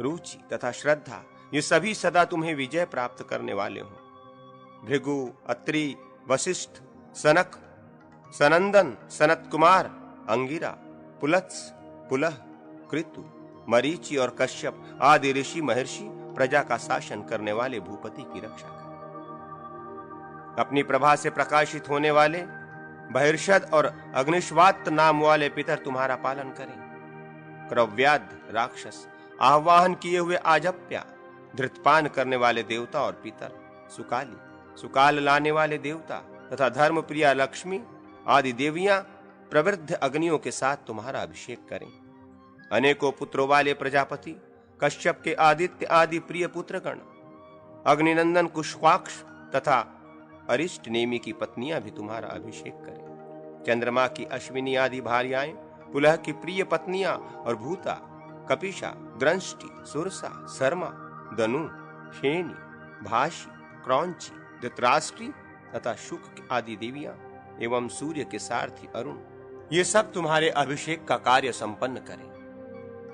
रुचि तथा श्रद्धा, ये सभी सदा तुम्हें विजय प्राप्त करने वाले हों। भृगु, अत्रि, वशिष्ठ, सनक, सनंदन, सनत कुमार, अंगिरा, पुलत्स, पुलह, कृतु, मरीचि और कश्यप आदि ऋषि महर्षि प्रजा का शासन करने वाले भूपति की रक्षा करें। अपनी प्रभा से प्रकाशित होने वाले बहिर्षद और अग्निश्वात नाम वाले पितर तुम्हारा पालन करें। क्रव्याध राक्षस, आह्वान किए हुए आजप्या, धृतपान करने वाले देवता और पितर, सुकाली, सुकाल लाने वाले देवता तथा धर्म प्रिया लक्ष्मी आदि देवियां प्रवृद्ध अग्नियों के साथ तुम्हारा अभिषेक करें। अनेकों पुत्रों वाले प्रजापति, कश्यप के आदित्य आदि प्रिय पुत्रगण, अग्निनंदन कुशवाक्ष तथा अरिष्ट नेमी की पत्नियां भी तुम्हारा अभिषेक करें। चंद्रमा की अश्विनी आदि भार्याएं, पुलह की प्रिय पत्नियां और भूता, कपिशा, द्रंष्टि, सुरसा, शर्मा, दनु, शेनी, भाषी, क्रौंची, धृतराष्ट्री तथा शुक आदि देवियां एवं सूर्य के सारथी अरुण, ये सब तुम्हारे अभिषेक का कार्य संपन्न करें।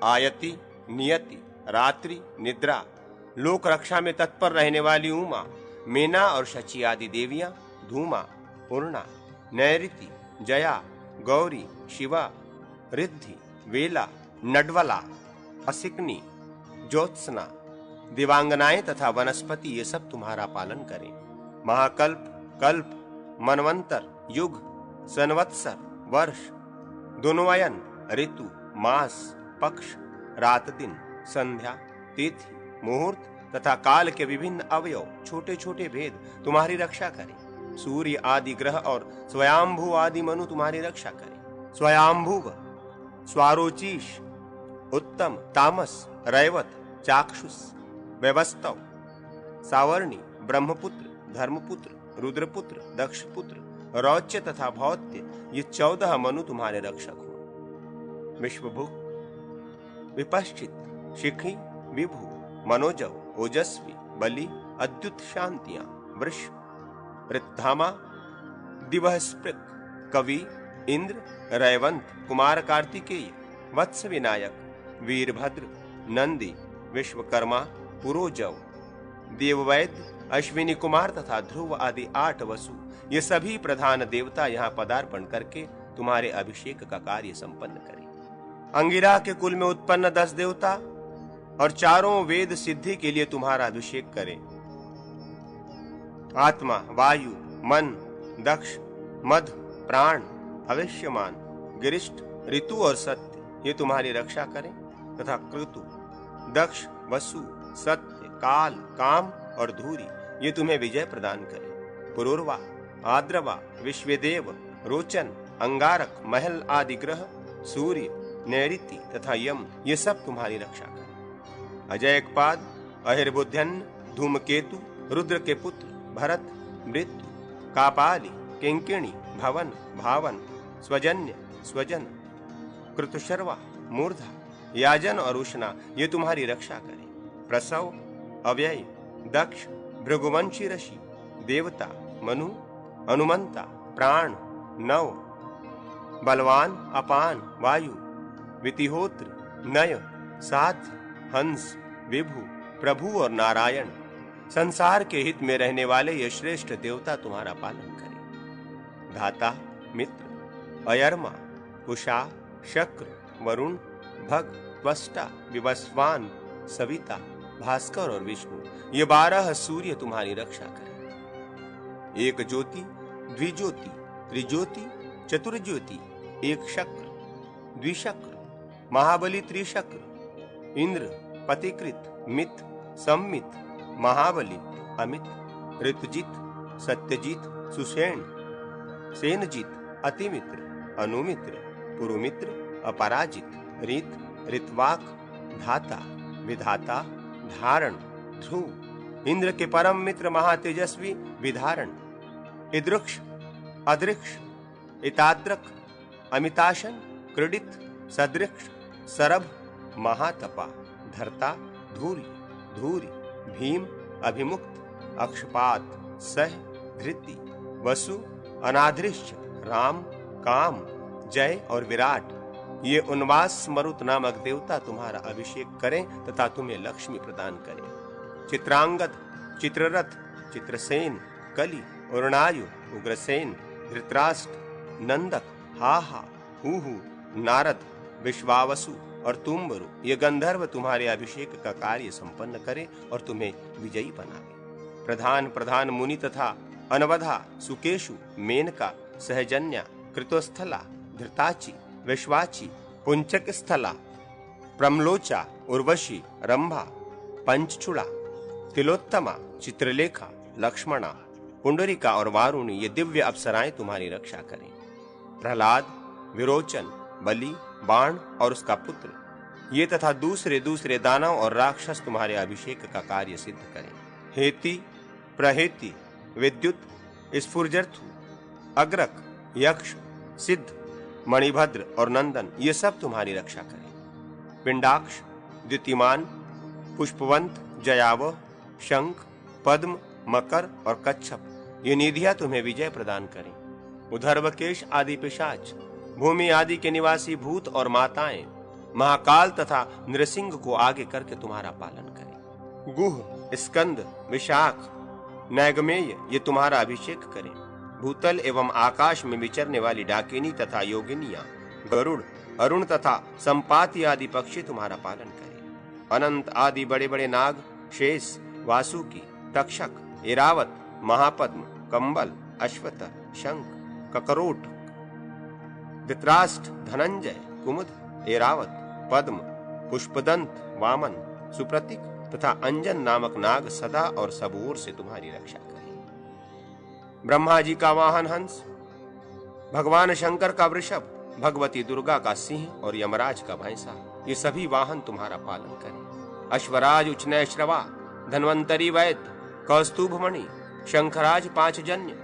आयति, नियति, रात्रि, निद्रा, लोक रक्षा में तत्पर रहने वाली उमा, मेना और शची आदि देवियां, धूमा, पूर्णा, नैऋति, जया, गौरी, शिवा, रिद्धि, वेला, नडवला, असिकनी, ज्योत्सना, दिवांगनाएं तथा वनस्पति, ये सब तुम्हारा पालन करें। महाकल्प, कल्प, मनवंतर, युग, संवत्सर, वर्ष, दोनों अयन, ऋतु, मास, पक्ष, रात दिन, संध्या, तिथि, मुहूर्त तथा काल के विभिन्न अवयव, छोटे छोटे भेद तुम्हारी रक्षा करें। सूर्य आदि ग्रह और स्वयंभू आदि मनु तुम्हारी रक्षा करें। स्वयंभुव, स्वारोचीश, उत्तम, तामस, रैवत, चाक्षुष, व्यवस्तव, सावर्णी, ब्रह्मपुत्र, धर्मपुत्र, रुद्रपुत्र, दक्षपुत्र, रौच्य तथा भौत्य, ये 14 मनु तुम्हारे रक्षक हो। विश्वभुक, विपश्चित, शिखी, विभु, मनोजव, ओजस्वी, बलि, अद्युत, शांतियां, वृष, वृद्धामा, दिवहस्पृक, कवि, इंद्र, रैवंत, कुमार कार्तिकेय, वत्स विनायक, वीरभद्र, नंदी, विश्वकर्मा, पुरोजव, देववैद्य, अश्विनी कुमार तथा ध्रुव आदि 8 वसु, ये सभी प्रधान देवता यहाँ पदार्पण करके तुम्हारे अभिषेक का कार्य संपन्न करें। अंगिरा के कुल में उत्पन्न 10 देवता और 4 वेद सिद्धि के लिए तुम्हारा अभिषेक करें। आत्मा, वायु, मन, दक्ष, मध, प्राण, भविष्यमान, गिरिष्ठ, ऋतु और सत्य, ये तुम्हारी रक्षा करें तथा क्रतु, दक्ष, वसु, सत्य, काल, काम और धूरी, ये तुम्हें विजय प्रदान करें। पुरुरवा, आद्रवा, विश्वदेव, रोचन, अंगारक, महल आदि ग्रह, सूर्य, नैऋति तथा यम, ये सब तुम्हारी रक्षा करें। अजयकपाद, अहिर्बुध्यन, धूमकेतु, रुद्र के पुत्र, भरत, मृत्यु, कापाली, किंकिणी, भवन, भावन, स्वजन्य, स्वजन, कृतुशर्वा, मूर्धा, याजन और उष्णा, ये तुम्हारी रक्षा करें। प्रसव, अव्यय, दक्ष, भृगुवंशी ऋषि, देवता, मनु, हनुमंता, प्राण, नव, बलवान, अपान, वायु, वितिहोत्र, नय, साध्य, हंस, विभु, प्रभु और नारायण, संसार के हित में रहने वाले ये श्रेष्ठ देवता तुम्हारा पालन करें। धाता, मित्र, अयर्मा, उषा, शक्र, वरुण, भग, त्वष्टा, विवस्वान, सविता, भास्कर और विष्णु, ये 12 सूर्य तुम्हारी रक्षा करें। एक ज्योति, द्विज्योति, त्रिज्योति, चतुर्ज्योति, एक शक्र, द्विशक्र, महाबली, त्रिशक्र, इंद्र, पतिकृत, मित, सम्मित, महाबली, अमित, ऋतुजित, सत्यजित, सुषेण, सेनजित, अतिमित्र, अनुमित्र, पुरुमित्र, अपराजित, रीत, ऋत्वाक, धाता, विधाता, धारण, ध्रुव, इंद्र के परम मित्र, महातेजस्वी, विधारण, इदृक्ष, अदृक्ष, इताद्रक, अमिताशन, क्रीडित, सदृक्ष, सरभ, महातपा, धर्ता, धूरी, धूरी, भीम, अभिमुक्त, अक्षपात, सह, धृति, वसु, अनाधृश्य, राम, काम, जय और विराट, ये उन्वास मरुत नामक देवता तुम्हारा अभिषेक करें तथा तुम्हें लक्ष्मी प्रदान करें। चित्रांगद, चित्ररथ, चित्रसेन, कली, उर्णायु, उग्रसेन, धृतराष्ट्र, नंदक, हाहा, हूहू, नारद, विश्वावसु और तुम्बरु, ये गंधर्व तुम्हारे अभिषेक का कार्य संपन्न करें और तुम्हें विजयी बनावे। प्रधान प्रधान मुनि तथा अनवधा, सुकेशु, मेनका, सहजन्या, कृतोस्थला, धृताची, विश्वाची, पुंचक स्थला, प्रमलोचा, उर्वशी, रंभा, पंचचूड़ा, तिलोत्तमा, चित्रलेखा, लक्ष्मणा, पुंडरिका और वारुणी, ये दिव्य अप्सराएं तुम्हारी रक्षा करें। प्रहलाद, विरोचन, बलि, बाण और उसका पुत्र, ये तथा दूसरे दूसरे दानव और राक्षस तुम्हारे अभिषेक का कार्य सिद्ध करें। हेति, प्रहेति, विद्युत, स्फुरजर्थु, अग्रक, यक्ष, सिद्ध, मणिभद्र और नंदन, ये सब तुम्हारी रक्षा करें। पिंडाक्ष, द्युतिमान, पुष्पवंत, जयावह, शंख, पद्म, मकर और कच्छप, ये निधियां तुम्हें विजय प्रदान करें। उधर्वकेश आदि पिशाच, भूमि आदि के निवासी भूत और माताएं, महाकाल तथा नृसिंह को आगे करके तुम्हारा पालन करें। गुह, स्कंद, विशाख, नैगमेय, ये तुम्हारा अभिषेक करें। भूतल एवं आकाश में विचरने वाली डाकिनी तथा योगिनियां, गरुड़, अरुण तथा संपाति आदि पक्षी तुम्हारा पालन करें। अनंत आदि बड़े बड़े नाग, शेष, वासुकी, तक्षक, ऐरावत, महापद्म, कंबल, अश्वतर, शंख, ककरोट, धृतराष्ट्र, धनंजय, कुमुद, ऐरावत, पद्म, पुष्पदंत, वामन, सुप्रतीक तथा अंजन नामक नाग सदा और सब ओर से तुम्हारी रक्षा करें। ब्रह्मा जी का वाहन हंस, भगवान शंकर का वृषभ, भगवती दुर्गा का सिंह और यमराज का भैंसा, ये सभी वाहन तुम्हारा पालन करें। अश्वराज उचनय श्रवा, धन्वंतरी वैद्य, कौस्तुभ मणि, शंखराज पांचजन्य,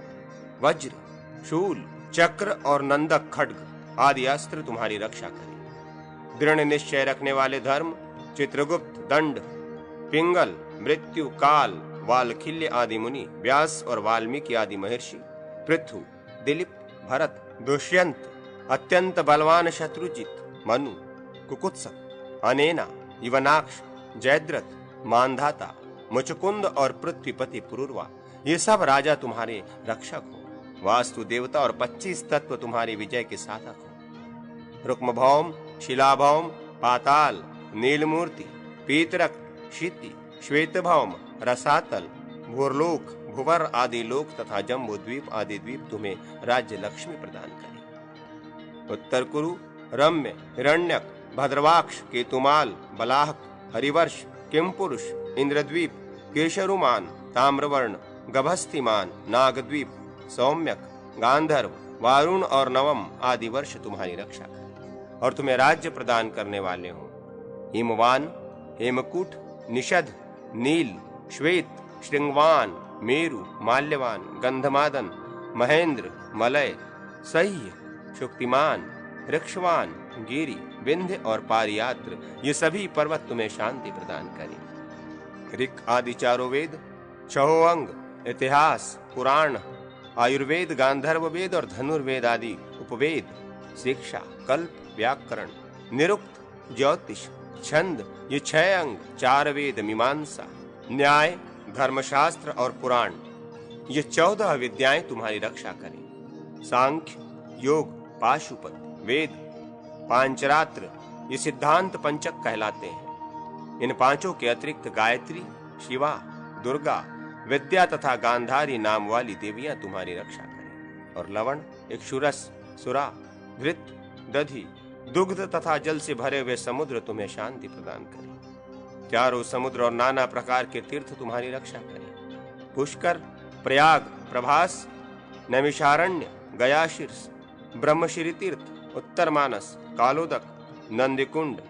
वज्र, शूल, चक्र और नंदक खड्ग आदि अस्त्र तुम्हारी रक्षा करें। दृढ़ निश्चय रखने वाले धर्म, चित्रगुप्त, दंड, पिंगल, मृत्यु, काल, वालखिल्य आदि मुनि, व्यास और वाल्मीकि आदि महर्षि, पृथु, दिलीप, भरत, दुष्यंत, अत्यंत बलवान शत्रुजित, मनु, कुकुत्सक, अनेना, युवनाक्ष, जयद्रथ, मानधाता, मुचकुंद और पृथ्वीपति पुरुरवा, ये सब राजा तुम्हारे रक्षक हो। वास्तु देवता और 25 तत्व तुम्हारी विजय के साधक हो। रुक्मभौम, शिलाभौम, पाताल, नीलमूर्ति, पीतरक, क्षिति, श्वेतभौम, रसातल, भूरलोक, भुवर आदि लोक तथा जम्बू द्वीप आदि द्वीप तुम्हें राज्य लक्ष्मी प्रदान करें। उत्तर कुरु, रम्य, हिरण्यक, भद्रवाक्ष, केतुमाल, बलाहक, हरिवर्ष, किमपुरुष, इंद्रद्वीप, केशरुमान, ताम्रवर्ण, गभस्तिमान, नागद्वीप, सौम्यक, गांधर्व, वारुण और नवम आदि वर्ष तुम्हारी रक्षा करें और तुम्हें राज्य प्रदान करने वाले हों। हिमवान, हेमकूट, निषद, नील, श्वेत, श्रृंगवान, मेरु, माल्यवान, गंधमादन, महेंद्र, मलय, सह्य, शुक्तिमान, वृक्षवान, गिरि, विंध्य और पारियात्र, ये सभी पर्वत तुम्हें शांति प्रदान करें। ऋक् आदि चारों वेद, छहो अंग, इतिहास, पुराण, आयुर्वेद, गांधर्व वेद और धनुर्वेद आदि उपवेद, शिक्षा, कल्प, व्याकरण, निरुक्त, ज्योतिष, छंद, ये 6 अंग, 4 वेद, मीमांसा, न्याय, धर्मशास्त्र और पुराण, ये 14 विद्याएं तुम्हारी रक्षा करें। सांख्य, योग, पाशुपत, वेद, पांचरात्र, ये सिद्धांत पंचक कहलाते हैं। इन पांचों के अतिरिक्त गायत्री, शिवा, दुर्गा, विद्या तथा गांधारी नाम वाली देवियां तुम्हारी रक्षा करें। और लवण, इक्षुरस, सुरा, घृत, दधि, दुग्ध तथा जल से भरे हुए समुद्र तुम्हें शांति प्रदान करें। चारों समुद्र और नाना प्रकार के तीर्थ तुम्हारी रक्षा करें। पुष्कर, प्रयाग, प्रभास, नैमिषारण्य, गयाशीर्ष, ब्रह्मश्री तीर्थ, उत्तर मानस, कालोदक, नंदिकुंड,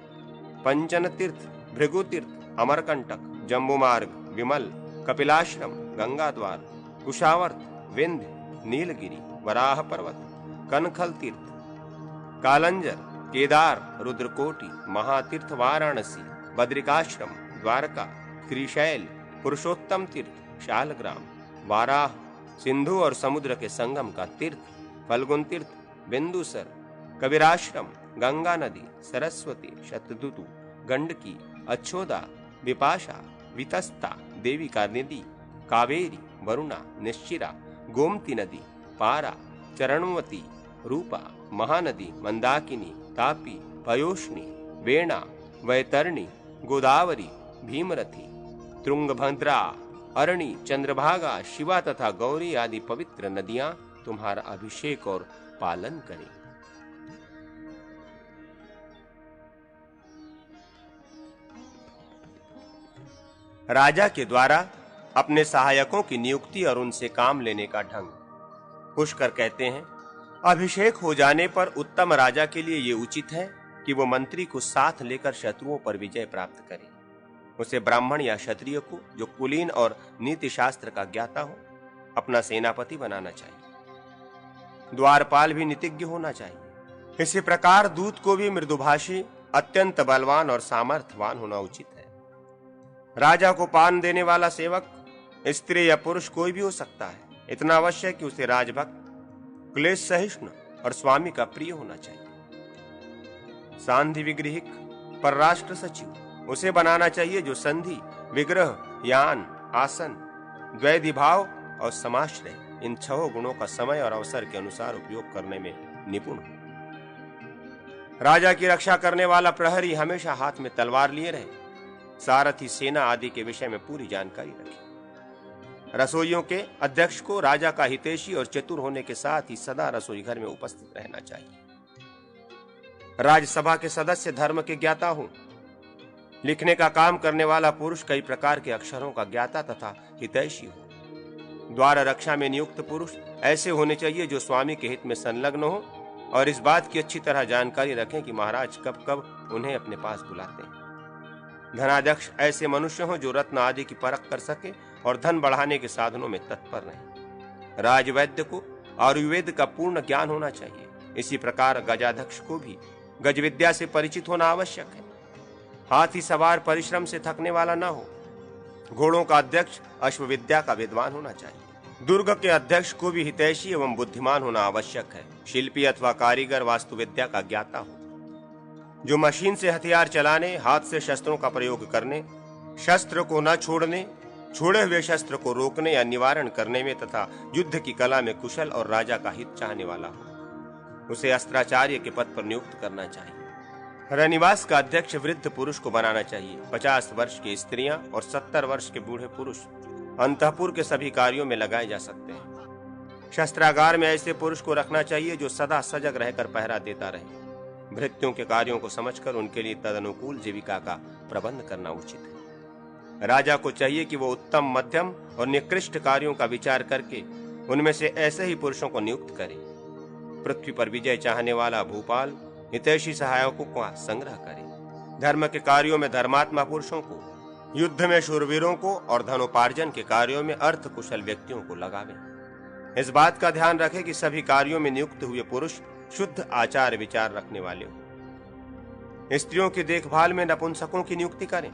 पंचन तीर्थ, भृगु तीर्थ, अमरकंटक, जम्बूमार्ग, विमल, कपिलाश्रम, गंगा द्वार, कुशावर्त, विंध्य, नीलगिरी, वराह पर्वत, कनखल तीर्थ, कालंजर, केदार, रुद्रकोटि, महातीर्थ वाराणसी, बद्रिकाश्रम, द्वारका, श्रीशैल, पुरुषोत्तम तीर्थ, शालग्राम, वाराह, सिंधु और समुद्र के संगम का तीर्थ, फल्गुन तीर्थ, बिंदुसर, कबीराश्रम, गंगा नदी, सरस्वती, शतदुतु, गंडकी, अच्छोदा, विपाशा, वितस्ता, देविका नदी, कावेरी, वरुणा, निश्चिरा, गोमती नदी, पारा, चरणवती, रूपा, महानदी, मंदाकिनी, तापी, पयोष्णी, वेणा, वैतरणी, गोदावरी, भीमरथी, तुंगभद्रा, अरणी, चंद्रभागा, शिवा तथा गौरी आदि पवित्र नदियां तुम्हारा अभिषेक और पालन करें। राजा के द्वारा अपने सहायकों की नियुक्ति और उनसे काम लेने का ढंग। पुष्कर कहते हैं, अभिषेक हो जाने पर उत्तम राजा के लिए ये उचित है कि वो मंत्री को साथ लेकर शत्रुओं पर विजय प्राप्त करे। उसे ब्राह्मण या क्षत्रिय को जो कुलीन और नीति शास्त्र का ज्ञाता हो अपना सेनापति बनाना चाहिए। द्वारपाल भी नीतिज्ञ होना चाहिए। इसी प्रकार दूत को भी मृदुभाषी, अत्यंत बलवान और सामर्थ्यवान होना उचित है। राजा को पान देने वाला सेवक स्त्री या पुरुष कोई भी हो सकता है। इतना अवश्य कि उसे राजभक्त, क्लेश सहिष्णु और स्वामी का प्रिय होना चाहिए। सांधि विग्रहिक, परराष्ट्र सचिव उसे बनाना चाहिए जो संधि, विग्रह, यान, आसन, द्वैधि भाव और समाश्रय इन 6 गुणों का समय और अवसर के अनुसार उपयोग करने में निपुण हो। राजा की रक्षा करने वाला प्रहरी हमेशा हाथ में तलवार लिए रहे। सारथी सेना आदि के विषय में पूरी जानकारी रखे। रसोइयों के अध्यक्ष को राजा का हितैषी और चतुर होने के साथ ही सदा रसोई घर में उपस्थित रहना चाहिए। राज्यसभा के सदस्य धर्म के ज्ञाता हों, लिखने का काम करने वाला पुरुष कई प्रकार के अक्षरों का ज्ञाता तथा हितैषी हो। द्वार रक्षा में नियुक्त पुरुष ऐसे होने चाहिए जो स्वामी के हित में संलग्न हो और इस बात की अच्छी तरह जानकारी रखें कि महाराज कब कब उन्हें अपने पास बुलाते हैं। धनाध्यक्ष ऐसे मनुष्य हों जो रत्न आदि की परख कर सके और धन बढ़ाने के साधनों में तत्पर रहें। राजवैद्य को आयुर्वेद का पूर्ण ज्ञान होना चाहिए। इसी प्रकार गजाध्यक्ष को भी गज विद्या से परिचित होना आवश्यक है। हाथी सवार परिश्रम से थकने वाला ना हो। घोड़ों का अध्यक्ष अश्व विद्या का विद्वान होना चाहिए। दुर्ग के अध्यक्ष को भी हितैषी एवं बुद्धिमान होना आवश्यक है। शिल्पी अथवा कारीगर वास्तु विद्या का ज्ञाता हो, जो मशीन से हथियार चलाने, हाथ से शस्त्रों का प्रयोग करने, शस्त्र को न छोड़ने, छोड़े हुए शस्त्र को रोकने या निवारण करने में तथा युद्ध की कला में कुशल और राजा का हित चाहने वाला हो। उसे अस्त्राचार्य के पद पर नियुक्त करना चाहिए। रनिवास का अध्यक्ष वृद्ध पुरुष को बनाना चाहिए। 50 वर्ष की स्त्रियां और 70 वर्ष के बूढ़े पुरुष अंतःपुर के सभी कार्यों में लगाए जा सकते हैं। शस्त्रागार में ऐसे पुरुष को रखना चाहिए जो सदा सजग रहकर पहरा देता रहे। भृत्यों के कार्यों को समझकर उनके लिए तदनुकूल जीविका का प्रबंध करना उचित है। राजा को चाहिए कि वो उत्तम, मध्यम और निकृष्ट कार्यों का विचार करके उनमें से ऐसे ही पुरुषों को नियुक्त करे। पृथ्वी पर विजय चाहने वाला भूपाल हितैषी सहायकों का संग्रह करे। धर्म के कार्यों में धर्मात्मा पुरुषों को, युद्ध में शूरवीरों को और धनोपार्जन के कार्यों में अर्थ कुशल व्यक्तियों को लगावे। इस बात का ध्यान रखे कि सभी कार्यों में नियुक्त हुए पुरुष शुद्ध आचार विचार रखने वाले हो। स्त्रियों की देखभाल में नपुंसकों की नियुक्ति करें।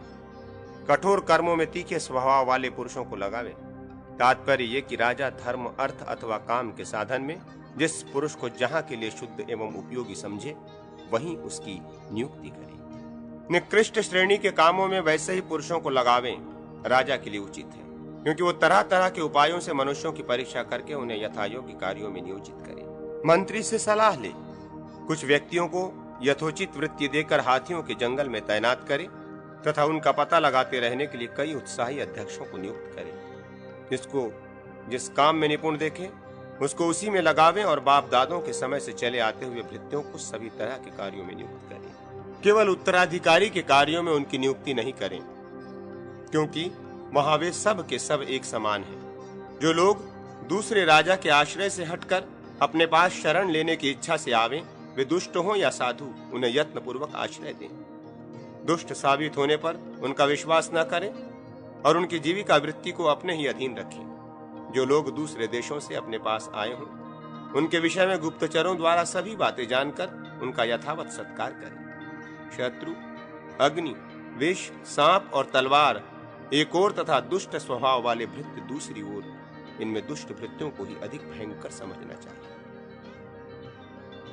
कठोर कर्मों में तीखे स्वभाव वाले पुरुषों को लगावे। तात्पर्य ये कि राजा धर्म, अर्थ अथवा काम के साधन में जिस पुरुष को जहां के लिए शुद्ध एवं उपयोगी समझे वहीं उसकी नियुक्ति करे। निकृष्ट श्रेणी के कामों में वैसे ही पुरुषों को लगावें राजा के लिए उचित है, क्योंकि वो तरह तरह के उपायों से मनुष्यों की परीक्षा करके उन्हें यथायोग्य कार्यों में नियोजित करे। मंत्री से सलाह ले। कुछ व्यक्तियों को यथोचित वृत्ति देकर हाथियों के जंगल में तैनात करे तथा उनका पता लगाते रहने के लिए कई उत्साही अध्यक्षों को नियुक्त करे। जिसको जिस काम में निपुण देखे उसको उसी में लगावें और बाप दादों के समय से चले आते हुए भृत्यों को सभी तरह के कार्यों में नियुक्त करें। केवल उत्तराधिकारी के कार्यों में उनकी नियुक्ति नहीं करें, क्योंकि वहां वे सब के सब एक समान हैं। जो लोग दूसरे राजा के आश्रय से हटकर अपने पास शरण लेने की इच्छा से आवें, वे दुष्ट हों या साधु, उन्हें यत्न पूर्वक आश्रय दें। दुष्ट साबित होने पर उनका विश्वास न करें और उनकी जीविका वृत्ति को अपने ही अधीन रखें। जो लोग दूसरे देशों से अपने पास आए हों, उनके विषय में गुप्तचरों द्वारा सभी बातें जानकर उनका यथावत सत्कार करें। शत्रु, अग्नि, विष, सांप और तलवार एक ओर तथा दुष्ट स्वभाव वाले भृत्य दूसरी ओर, इनमें दुष्ट भृत्यों को ही अधिक भयंकर समझना चाहिए।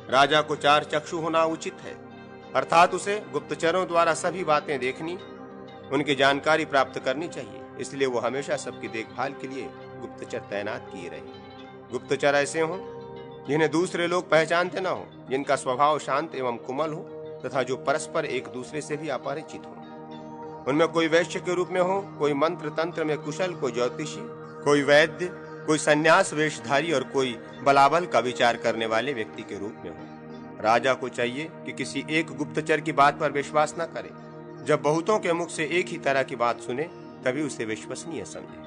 राजा को 4 चक्षु होना उचित है, अर्थात उसे गुप्तचरों द्वारा सभी बातें देखनी, उनकी जानकारी प्राप्त करनी चाहिए। इसलिए वो हमेशा सबकी देखभाल के लिए गुप्तचर तैनात किए रहे। गुप्तचर ऐसे हों जिन्हें दूसरे लोग पहचानते न हो, जिनका स्वभाव शांत एवं कोमल हो तथा जो परस्पर एक दूसरे से भी अपरिचित हो। उनमें कोई वैश्य के रूप में हो, कोई मंत्र तंत्र में कुशल, कोई ज्योतिषी, कोई वैद्य, कोई सन्यास वेशधारी और कोई बलाबल का विचार करने वाले व्यक्ति के रूप में हो। राजा को चाहिए कि किसी एक गुप्तचर की बात पर विश्वास न करे। जब बहुतों के मुख से एक ही तरह की बात सुने तभी उसे विश्वसनीय समझे।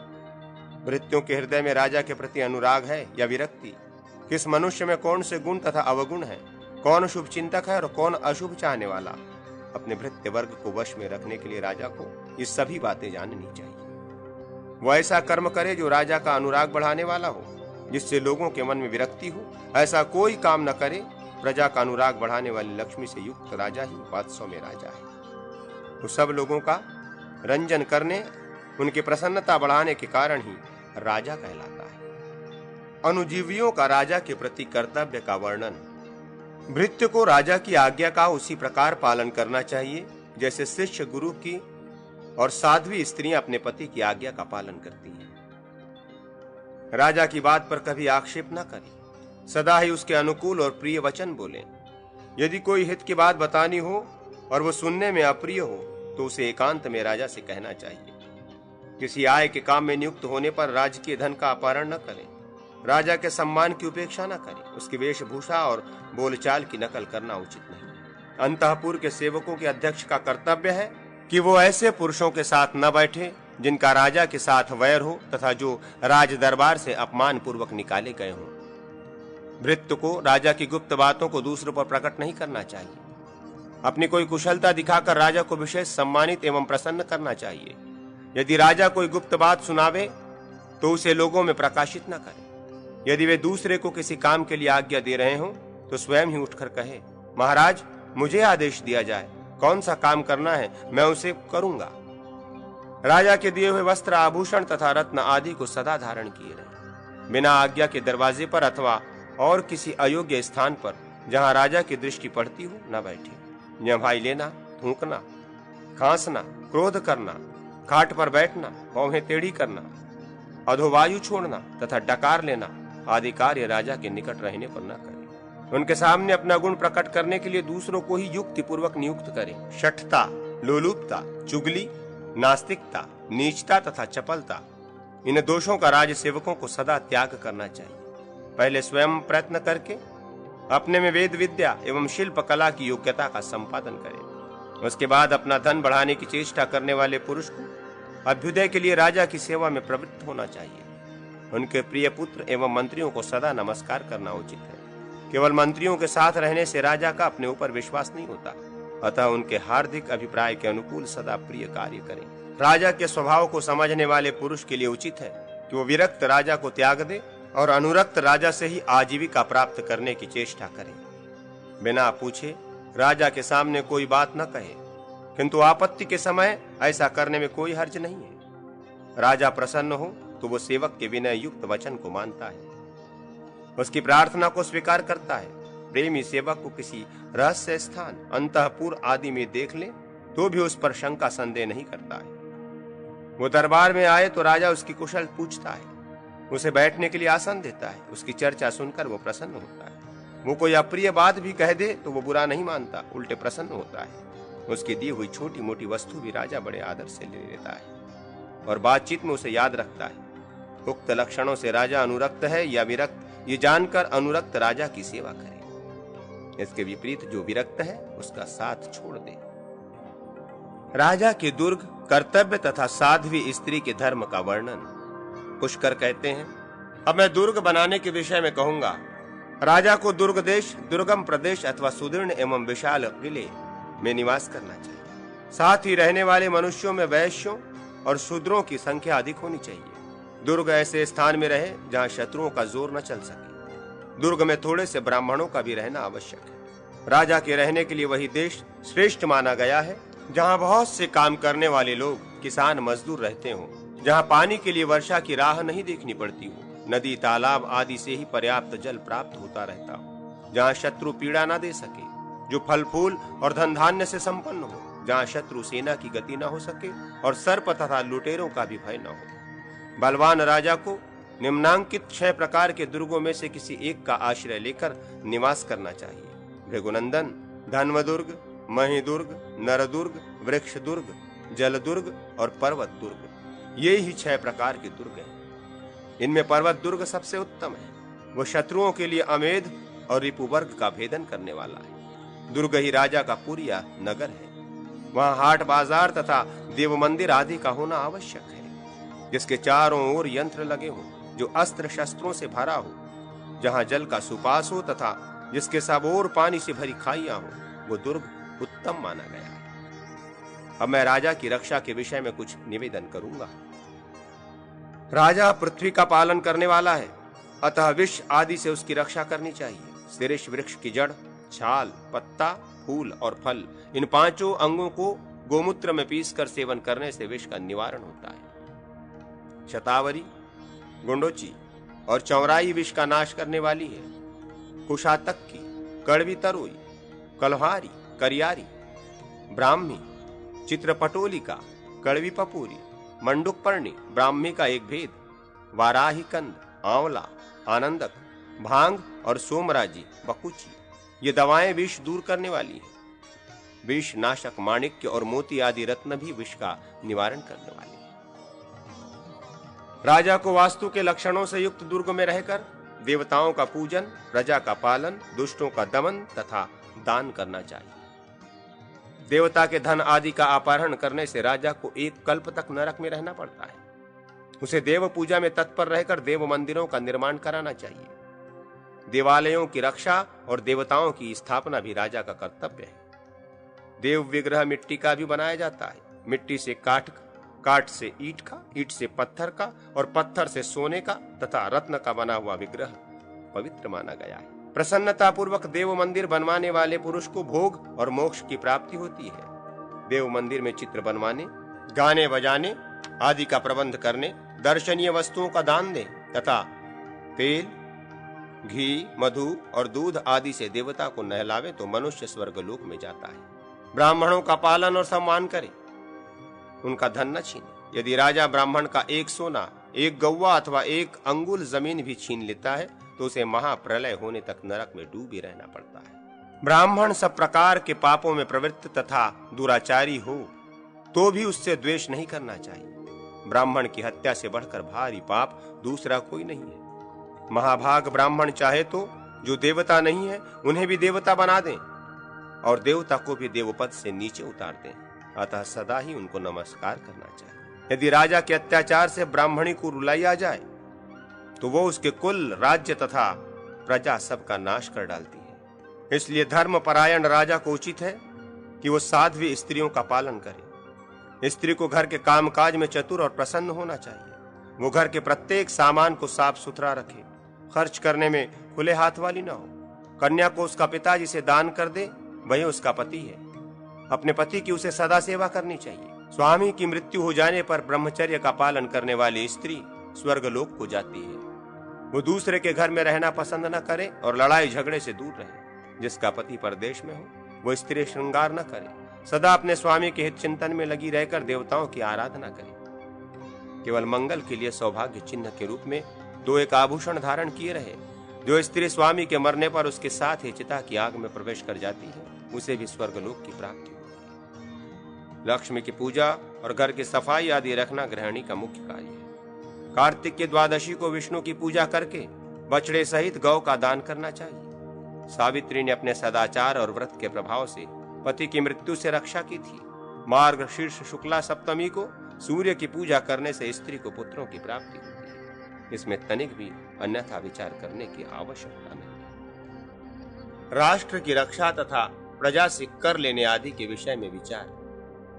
भृत्यों के हृदय में राजा के प्रति अनुराग है या विरक्ति, किस मनुष्य में कौन से गुण तथा अवगुण है, कौन शुभ चिंतक है और कौन अशुभ चाहने वाला, अपने भृत्य वर्ग को वश में रखने के लिए राजा को ये सभी बातें जाननी चाहिए। वो ऐसा कर्म करे जो राजा का अनुराग बढ़ाने वाला हो, जिससे लोगों के मन में विरक्ति हो। ऐसा कोई काम न करे। प्रजा का अनुराग बढ़ाने वाली लक्ष्मी से युक्त राजा ही वात्सव में राजा है। वो सब लोगों का रंजन करने, उनकी प्रसन्नता बढ़ाने के कारण ही राजा कहलाता है। अनुजीवियों का राजा के प्रति कर्तव्य का वर्णन। भृत्य को राजा की आज्ञा का उसी प्रकार पालन करना चाहिए जैसे शिष्य गुरु की और साध्वी स्त्रियां अपने पति की आज्ञा का पालन करती हैं। राजा की बात पर कभी आक्षेप न करें, सदा ही उसके अनुकूल और प्रिय वचन बोलें। यदि कोई हित की बात बतानी हो और वो सुनने में अप्रिय हो तो उसे एकांत में राजा से कहना चाहिए। किसी आय के काम में नियुक्त होने पर राजकीय धन का अपहरण न करें। राजा के सम्मान की उपेक्षा न करें। उसकी वेशभूषा और बोलचाल की नकल करना उचित नहीं। अंतःपुर के सेवकों के अध्यक्ष का कर्तव्य है कि वो ऐसे पुरुषों के साथ न बैठे जिनका राजा के साथ वैर हो तथा जो राज दरबार से अपमान पूर्वक निकाले गए हों। भृत्य को राजा की गुप्त बातों को दूसरों पर प्रकट नहीं करना चाहिए। अपनी कोई कुशलता दिखाकर राजा को विशेष सम्मानित एवं प्रसन्न करना चाहिए। यदि राजा कोई गुप्त बात सुनावे तो उसे लोगों में प्रकाशित न करे। यदि वे दूसरे को किसी काम के लिए आज्ञा दे रहे हों तो स्वयं ही उठकर कहे, महाराज मुझे आदेश दिया जाए, कौन सा काम करना है मैं उसे करूंगा। राजा के दिए हुए वस्त्र आभूषण तथा रत्न आदि को सदा धारण किए रहे। बिना आज्ञा के दरवाजे पर अथवा और किसी अयोग्य स्थान पर जहां राजा की दृष्टि पड़ती हो न बैठे। जम्हाई लेना, थूकना, खांसना, क्रोध करना, खाट पर बैठना, भौहें टेढ़ी करना, अधोवायु छोड़ना तथा डकार लेना आदि कार्य राजा के निकट रहने पर न करें। उनके सामने अपना गुण प्रकट करने के लिए दूसरों को ही युक्ति पूर्वक नियुक्त करें। शठता, लोलुपता, चुगली, नास्तिकता, नीचता तथा चपलता, इन दोषों का राज सेवकों को सदा त्याग करना चाहिए। पहले स्वयं प्रयत्न करके अपने में वेद विद्या एवं शिल्प कला की योग्यता का संपादन करें। उसके बाद अपना धन बढ़ाने की चेष्टा करने वाले पुरुष को अभ्युदय के लिए राजा की सेवा में प्रवृत्त होना चाहिए। उनके प्रिय पुत्र एवं मंत्रियों को सदा नमस्कार करना उचित है। केवल मंत्रियों के साथ रहने से राजा का अपने ऊपर विश्वास नहीं होता, अतः उनके हार्दिक अभिप्राय के अनुकूल सदा प्रिय कार्य करें। राजा के स्वभाव को समझने वाले पुरुष के लिए उचित है कि वो विरक्त राजा को त्याग दे और अनुरक्त राजा से ही आजीविका प्राप्त करने की चेष्टा करें। बिना पूछे राजा के सामने कोई बात न कहे, किंतु आपत्ति के समय ऐसा करने में कोई हर्ज नहीं है। राजा प्रसन्न हो तो वो सेवक के विनय युक्त वचन को मानता है, उसकी प्रार्थना को स्वीकार करता है। प्रेमी सेवक को किसी रहस्य स्थान, अंतःपुर आदि में देख ले तो भी उस पर शंका संदेह नहीं करता है। वो दरबार में आए तो राजा उसकी कुशल पूछता है, उसे बैठने के लिए आसन देता है। उसकी चर्चा सुनकर वो प्रसन्न होता है। वो कोई अप्रिय बात भी कह दे तो वो बुरा नहीं मानता, उल्टे प्रसन्न होता है। उसकी दी हुई छोटी मोटी वस्तु भी राजा बड़े आदर से ले लेता है और बातचीत में उसे याद रखता है। उक्त लक्षणों से राजा अनुरक्त है या विरक्त, ये जानकर अनुरक्त राजा की सेवा करे। इसके विपरीत जो विरक्त है उसका साथ छोड़ दे। राजा के दुर्ग, कर्तव्य तथा साध्वी स्त्री के धर्म का वर्णन पुष्कर कहते हैं। अब मैं दुर्ग बनाने के विषय में कहूंगा। राजा को दुर्ग देश, दुर्गम प्रदेश अथवा सुदृढ़ एवं विशाल किले में निवास करना चाहिए। साथ ही रहने वाले मनुष्यों में वैश्यों और शूद्रों की संख्या अधिक होनी चाहिए। दुर्ग ऐसे स्थान में रहे जहां शत्रुओं का जोर न चल सके। दुर्ग में थोड़े से ब्राह्मणों का भी रहना आवश्यक है। राजा के रहने के लिए वही देश श्रेष्ठ माना गया है जहां बहुत से काम करने वाले लोग, किसान, मजदूर रहते हों, जहां पानी के लिए वर्षा की राह नहीं देखनी पड़ती हो, नदी, तालाब आदि से ही पर्याप्त जल प्राप्त होता रहता हो, जहां शत्रु पीड़ा न दे सके, जो फल फूल और धन धान्य से संपन्न हो, जहां शत्रु सेना की गति न हो सके और सर्प तथा लुटेरों का भी भय न हो। बलवान राजा को निम्नांकित 6 प्रकार के दुर्गों में से किसी एक का आश्रय लेकर निवास करना चाहिए। भृगुनंदन, धन्वदुर्ग, महिदुर्ग, नरदुर्ग, वृक्ष दुर्ग, जल दुर्ग और पर्वत दुर्ग, ये ही 6 प्रकार के दुर्ग हैं। इनमें पर्वत दुर्ग सबसे उत्तम है। वो शत्रुओं के लिए अमेध और रिपुवर्ग का भेदन करने वाला है। दुर्ग ही राजा का पुरिया नगर है। वहां हाट बाजार तथा देव मंदिर आदि का होना आवश्यक है, जिसके चारों ओर यंत्र लगे हों, जो अस्त्र शस्त्रों से भरा हो, जहां जल का सुपास हो तथा जिसके सब ओर पानी से भरी खाइयां हो, वो दुर्ग उत्तम माना गया है। अब मैं राजा की रक्षा के विषय में कुछ निवेदन करूंगा। राजा पृथ्वी का पालन करने वाला है, अतः विष आदि से उसकी रक्षा करनी चाहिए। शीर्ष वृक्ष की जड़, छाल, पत्ता, फूल और फल, इन 5 अंगों को गोमूत्र में पीसकर सेवन करने से विष का निवारण होता है। शतावरी, गुंडोची और चौराई विष का नाश करने वाली है। कुशातक्की, कड़वी तरोई, कलहारी, करियारी, ब्राह्मी, चित्रपटोलिका, कड़वी पपूरी, मंडुकपर्णी, ब्राह्मी का एक भेद, वाराही कंद, आंवला, आनंदक, भांग और सोमराजी, बकुची, ये दवाएं विष दूर करने वाली हैं। विष नाशक माणिक्य और मोती आदि रत्न भी विष का निवारण करने वाले हैं। राजा को वास्तु के लक्षणों से युक्त दुर्ग में रहकर देवताओं का पूजन, प्रजा का पालन, दुष्टों का दमन तथा दान करना चाहिए। देवता के धन आदि का अपहरण करने से राजा को एक कल्प तक नरक में रहना पड़ता है। उसे देव पूजा में तत्पर रहकर देव मंदिरों का निर्माण कराना चाहिए। देवालयों की रक्षा और देवताओं की स्थापना भी राजा का कर्तव्य है। देव विग्रह मिट्टी का भी बनाया जाता है। मिट्टी से काट से ईंट का, ईंट से पत्थर का और पत्थर से सोने का तथा रत्न का बना हुआ विग्रह पवित्र माना गया है। प्रसन्नता पूर्वक देव मंदिर बनवाने वाले पुरुष को भोग और मोक्ष की प्राप्ति होती है। देव मंदिर में चित्र बनवाने, गाने बजाने आदि का प्रबंध करने, दर्शनीय वस्तुओं का दान दें तथा तेल, घी, मधु और दूध आदि से देवता को नहलावे तो मनुष्य स्वर्गलोक में जाता है। ब्राह्मणों का पालन और सम्मान करे, उनका धन न छीने। यदि राजा ब्राह्मण का एक सोना, एक गौवा अथवा एक अंगुल जमीन भी छीन लेता है तो उसे महाप्रलय होने तक नरक में डूबे रहना पड़ता है। ब्राह्मण सब प्रकार के पापों में प्रवृत्त तथा दुराचारी हो तो भी उससे द्वेष नहीं करना चाहिए। ब्राह्मण की हत्या से बढ़कर भारी पाप दूसरा कोई नहीं है। महाभाग ब्राह्मण चाहे तो जो देवता नहीं है उन्हें भी देवता बना दें और देवता को भी देवपद से नीचे उतार दें, अतः सदा ही उनको नमस्कार करना चाहिए। यदि राजा के अत्याचार से ब्राह्मणी को रुलाई आ जाए तो वो उसके कुल, राज्य तथा प्रजा सबका नाश कर डालती है। इसलिए धर्मपरायण राजा को उचित है कि वो साध्वी स्त्रियों का पालन करे। स्त्री को घर के कामकाज में चतुर और प्रसन्न होना चाहिए। वो घर के प्रत्येक सामान को साफ सुथरा रखे, खर्च करने में खुले हाथ वाली ना हो। कन्या को उसका पिता जिसे दान कर दे वही उसका पति है। अपने पति की उसे सदा सेवा करनी चाहिए। स्वामी की मृत्यु हो जाने पर ब्रह्मचर्य का पालन करने वाली स्त्री स्वर्गलोक को जाती है। वो दूसरे के घर में रहना पसंद न करे और लड़ाई झगड़े से दूर रहे। जिसका पति परदेश में हो वो स्त्री श्रृंगार न करे, सदा अपने स्वामी के हित चिंतन में लगी रहकर देवताओं की आराधना करे। केवल मंगल के लिए सौभाग्य चिन्ह के रूप में 2 एक आभूषण धारण किए रहे। जो स्त्री स्वामी के मरने पर उसके साथ ही चिता की आग में प्रवेश कर जाती है उसे भी स्वर्गलोक की प्राप्ति होती है। लक्ष्मी की पूजा और घर की सफाई आदि रखना गृहिणी का मुख्य कार्य है। कार्तिक की द्वादशी को विष्णु की पूजा करके बछड़े सहित गौ का दान करना चाहिए। सावित्री ने अपने सदाचार और व्रत के प्रभाव से पति की मृत्यु से रक्षा की थी। मार्गशीर्ष शुक्ला सप्तमी को सूर्य की पूजा करने से स्त्री को पुत्रों की प्राप्ति होती है। इसमें तनिक भी अन्यथा विचार करने की आवश्यकता नहीं। राष्ट्र की रक्षा तथा प्रजा से कर लेने आदि के विषय में विचार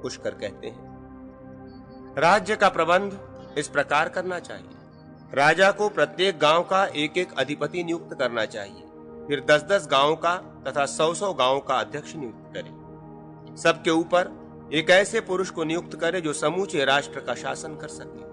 पुष्कर कहते हैं। राज्य का प्रबंध इस प्रकार करना चाहिए। राजा को प्रत्येक गांव का एक एक अधिपति नियुक्त करना चाहिए, फिर 10-10 गांवों का तथा 100-100 गांवों का अध्यक्ष नियुक्त करे। सबके ऊपर एक ऐसे पुरुष को नियुक्त करे जो समूचे राष्ट्र का शासन कर सके।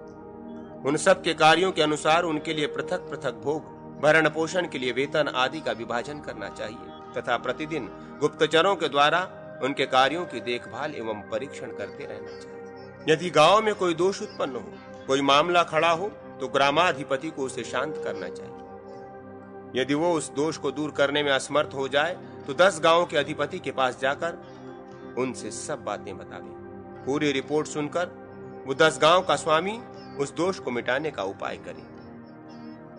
उन सब के कार्यों के अनुसार उनके लिए पृथक पृथक भोग, भरण पोषण के लिए वेतन आदि का विभाजन करना चाहिए तथा प्रतिदिन गुप्तचरों के द्वारा उनके कार्यों की देखभाल एवं परीक्षण करते रहना चाहिए। यदि गांव में कोई दोष उत्पन्न हो, कोई मामला खड़ा हो तो ग्रामाधिपति को उसे शांत करना चाहिए। यदि वो उस दोष को दूर करने में असमर्थ हो जाए तो 10 गांवों के अधिपति के पास जाकर उनसे सब बातें बतावे। पूरी रिपोर्ट सुनकर वो 10 गांव का स्वामी उस दोष को मिटाने का उपाय करे।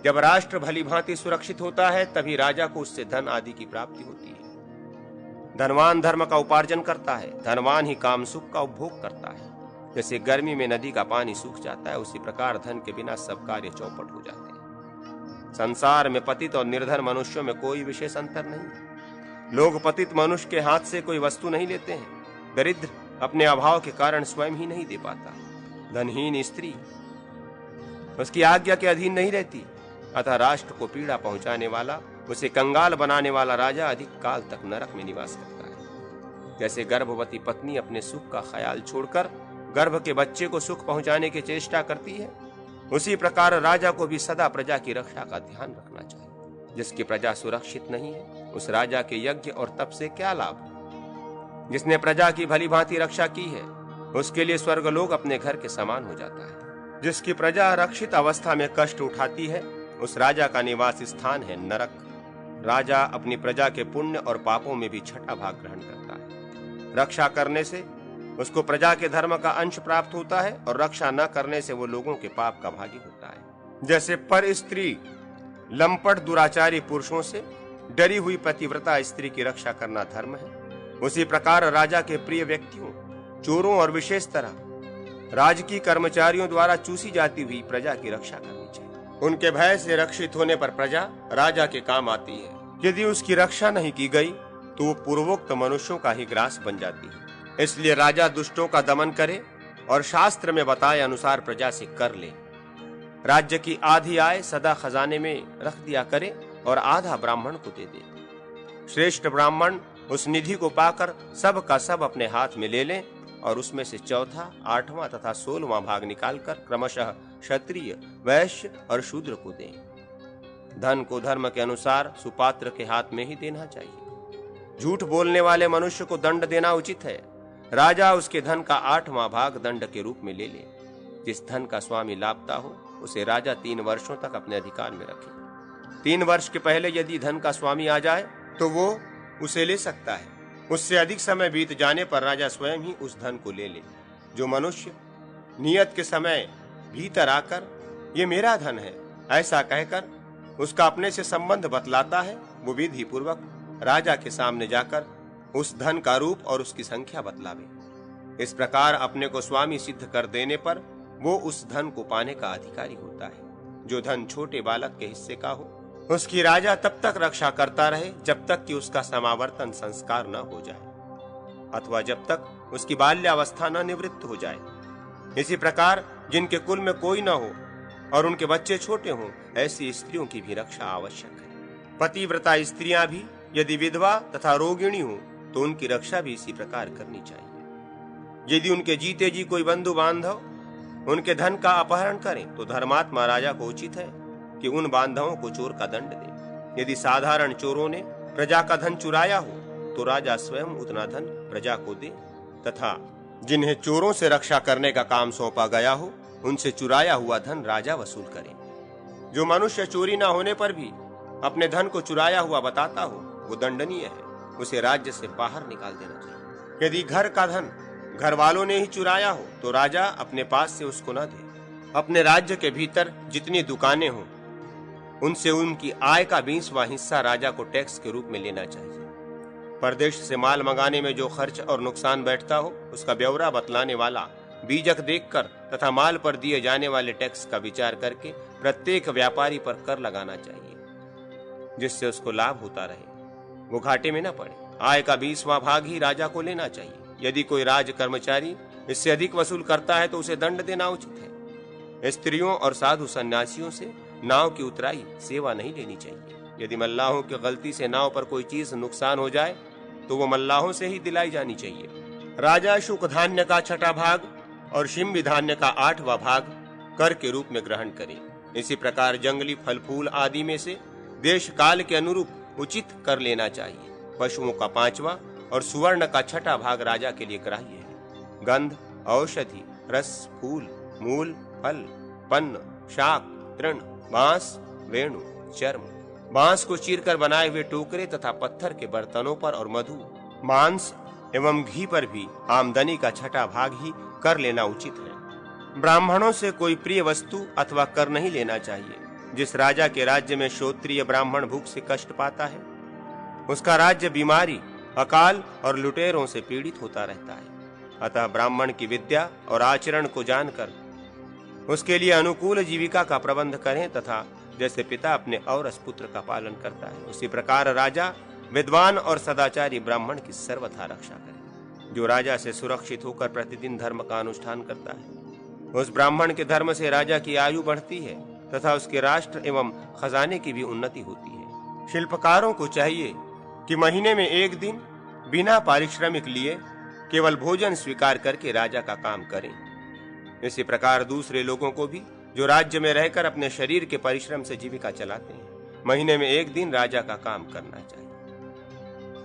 जब राष्ट्र भली भांति सुरक्षित होता है तभी राजा को उससे धन आदि की प्राप्ति होती है। धनवान धर्म का उपार्जन करता है, धनवान ही काम सुख का उपभोग करता है। जैसे गर्मी में नदी का पानी सूख जाता है उसी प्रकार धन के बिना सब कार्य चौपट हो जाते हैं। संसार में पतित और निर्धन मनुष्यों में कोई विशेष अंतर नहीं। लोग पतित मनुष्य के हाथ से कोई वस्तु नहीं लेते हैं। दरिद्र अपने अभाव के कारण स्वयं ही नहीं दे पाता। धनहीन स्त्री उसकी आज्ञा के अधीन नहीं रहती। अतः राष्ट्र को पीड़ा पहुंचाने वाला, उसे कंगाल बनाने वाला राजा अधिक काल तक नरक में निवास करता है। जैसे गर्भवती पत्नी अपने सुख का ख्याल छोड़कर गर्भ के बच्चे को सुख पहुंचाने की चेष्टा करती है, उसी प्रकार राजा को भी सदा प्रजा की रक्षा का ध्यान रखना चाहिए। जिसकी प्रजा सुरक्षित नहीं है उस राजा के यज्ञ और तप से क्या लाभ। जिसने प्रजा की भली भांति रक्षा की है उसके लिए स्वर्गलोक अपने घर के समान हो जाता है। जिसकी प्रजा रक्षित अवस्था में कष्ट उठाती है उस राजा का निवास स्थान है नरक। राजा अपनी प्रजा के पुण्य और पापों में भी छठा भाग ग्रहण करता है। रक्षा करने से उसको प्रजा के धर्म का अंश प्राप्त होता है और रक्षा न करने से वो लोगों के पाप का भागी होता है। जैसे पर स्त्री लंपट दुराचारी पुरुषों से डरी हुई पतिव्रता स्त्री की रक्षा करना धर्म है, उसी प्रकार राजा के प्रिय व्यक्तियों, चोरों और विशेष तरह राजकीय कर्मचारियों द्वारा चूसी जाती हुई प्रजा की रक्षा करनी चाहिए। उनके भय से रक्षित होने पर प्रजा राजा के काम आती है। यदि उसकी रक्षा नहीं की गई तो वो पूर्वोक्त मनुष्यों का ही ग्रास बन जाती है। इसलिए राजा दुष्टों का दमन करे और शास्त्र में बताए अनुसार प्रजा से कर ले। राज्य की आधी आय सदा खजाने में रख दिया करे और आधा ब्राह्मण को दे दे। श्रेष्ठ ब्राह्मण उस निधि को पाकर सब का सब अपने हाथ में ले लें और उसमें से चौथा, आठवां तथा 16वां भाग निकालकर क्रमशः क्षत्रिय, वैश्य और शूद्र को दें। धन को धर्म के अनुसार सुपात्र के हाथ में ही देना चाहिए। झूठ बोलने वाले मनुष्य को दंड देना उचित है। राजा उसके धन का 8वां भाग दंड के रूप में ले ले। जिस धन का स्वामी लापता हो उसे राजा 3 वर्षों तक अपने अधिकार में रखे। 3 वर्ष के पहले यदि धन का स्वामी आ जाए तो वो उसे ले सकता है। उससे अधिक समय बीत जाने पर राजा स्वयं ही उस धन को ले ले। जो मनुष्य नियत के समय भीतर आकर ये मेरा धन है ऐसा कहकर उसका अपने से संबंध बतलाता है, वो विधि पूर्वक राजा के सामने जाकर उस धन का रूप और उसकी संख्या बतलावे। इस प्रकार अपने को स्वामी सिद्ध कर देने पर वो उस धन को पाने का अधिकारी होता है। जो धन छोटे बालक के हिस्से का हो उसकी राजा तब तक रक्षा करता रहे जब तक कि उसका समावर्तन संस्कार न हो जाए अथवा जब तक उसकी बाल्यावस्था न निवृत्त हो जाए। इसी प्रकार जिनके कुल में कोई न हो और उनके बच्चे छोटे हों ऐसी स्त्रियों की भी रक्षा आवश्यक है। पतिव्रता स्त्रियां भी यदि विधवा तथा रोगिणी हो तो उनकी रक्षा भी इसी प्रकार करनी चाहिए। यदि उनके जीते जी कोई बंधु बांधव उनके धन का अपहरण करें तो धर्मात्मा राजा को उचित है कि उन बांधवों को चोर का दंड दे। यदि साधारण चोरों ने प्रजा का धन चुराया हो तो राजा स्वयं उतना धन प्रजा को दे तथा जिन्हें चोरों से रक्षा करने का काम सौंपा गया हो उनसे चुराया हुआ धन राजा वसूल करे। जो मनुष्य चोरी न होने पर भी अपने धन को चुराया हुआ बताता हो वो दंडनीय है, उसे राज्य से बाहर निकाल देना चाहिए। यदि घर का धन घर वालों ने ही चुराया हो तो राजा अपने पास से उसको न दे। अपने राज्य के भीतर जितनी दुकानें हों उनसे उनकी आय का 20वां हिस्सा राजा को टैक्स के रूप में लेना चाहिए। परदेश से माल मंगाने में जो खर्च और नुकसान बैठता हो उसका ब्यौरा बतलाने वाला बीजक देखकर तथा माल पर दिए जाने वाले टैक्स का विचार करके प्रत्येक व्यापारी पर कर लगाना चाहिए, जिससे उसको लाभ होता रहे, वो घाटे में न पड़े। आय का 20वां भाग ही राजा को लेना चाहिए। यदि कोई राज कर्मचारी इससे अधिक वसूल करता है तो उसे दंड देना उचित है। स्त्रियों और साधु सन्यासियों से नाव की उतराई सेवा नहीं लेनी चाहिए। यदि मल्लाहों की गलती से नाव पर कोई चीज नुकसान हो जाए तो वो मल्लाहों से ही दिलाई जानी चाहिए। राजा शुक धान्य का 6वां भाग और शिम्बी धान्य का 8वां भाग कर के रूप में ग्रहण करे। इसी प्रकार जंगली फल फूल आदि में से देश काल के अनुरूप उचित कर लेना चाहिए। पशुओं का 5वां और सुवर्ण का 6वां भाग राजा के लिए ग्राह्य है। गंध, औषधि, रस, फूल, मूल, फल, पन्न, शाक, तृण, बांस, वेणु, चर्म, बांस को चीरकर बनाए हुए टोकरे तथा पत्थर के बर्तनों पर और मधु, मांस एवं घी पर भी आमदनी का 6वां भाग ही कर लेना उचित है। ब्राह्मणों से कोई प्रिय वस्तु अथवा कर नहीं लेना चाहिए। जिस राजा के राज्य में क्षत्रिय ब्राह्मण भूख से कष्ट पाता है उसका राज्य बीमारी, अकाल और लुटेरों से पीड़ित होता रहता है। अतः ब्राह्मण की विद्या और आचरण को जानकर उसके लिए अनुकूल जीविका का प्रबंध करें तथा जैसे पिता अपने औरस पुत्र का पालन करता है उसी प्रकार राजा विद्वान और सदाचारी ब्राह्मण की सर्वथा रक्षा करे। जो राजा से सुरक्षित होकर प्रतिदिन धर्म का अनुष्ठान करता है उस ब्राह्मण के धर्म से राजा की आयु बढ़ती है तथा उसके राष्ट्र एवं खजाने की भी उन्नति होती है। शिल्पकारों को चाहिए कि महीने में 1 दिन बिना पारिश्रमिक लिए केवल भोजन स्वीकार करके राजा का काम करें। इसी प्रकार दूसरे लोगों को भी जो राज्य में रहकर अपने शरीर के परिश्रम से जीविका चलाते हैं महीने में 1 दिन राजा का काम करना चाहिए।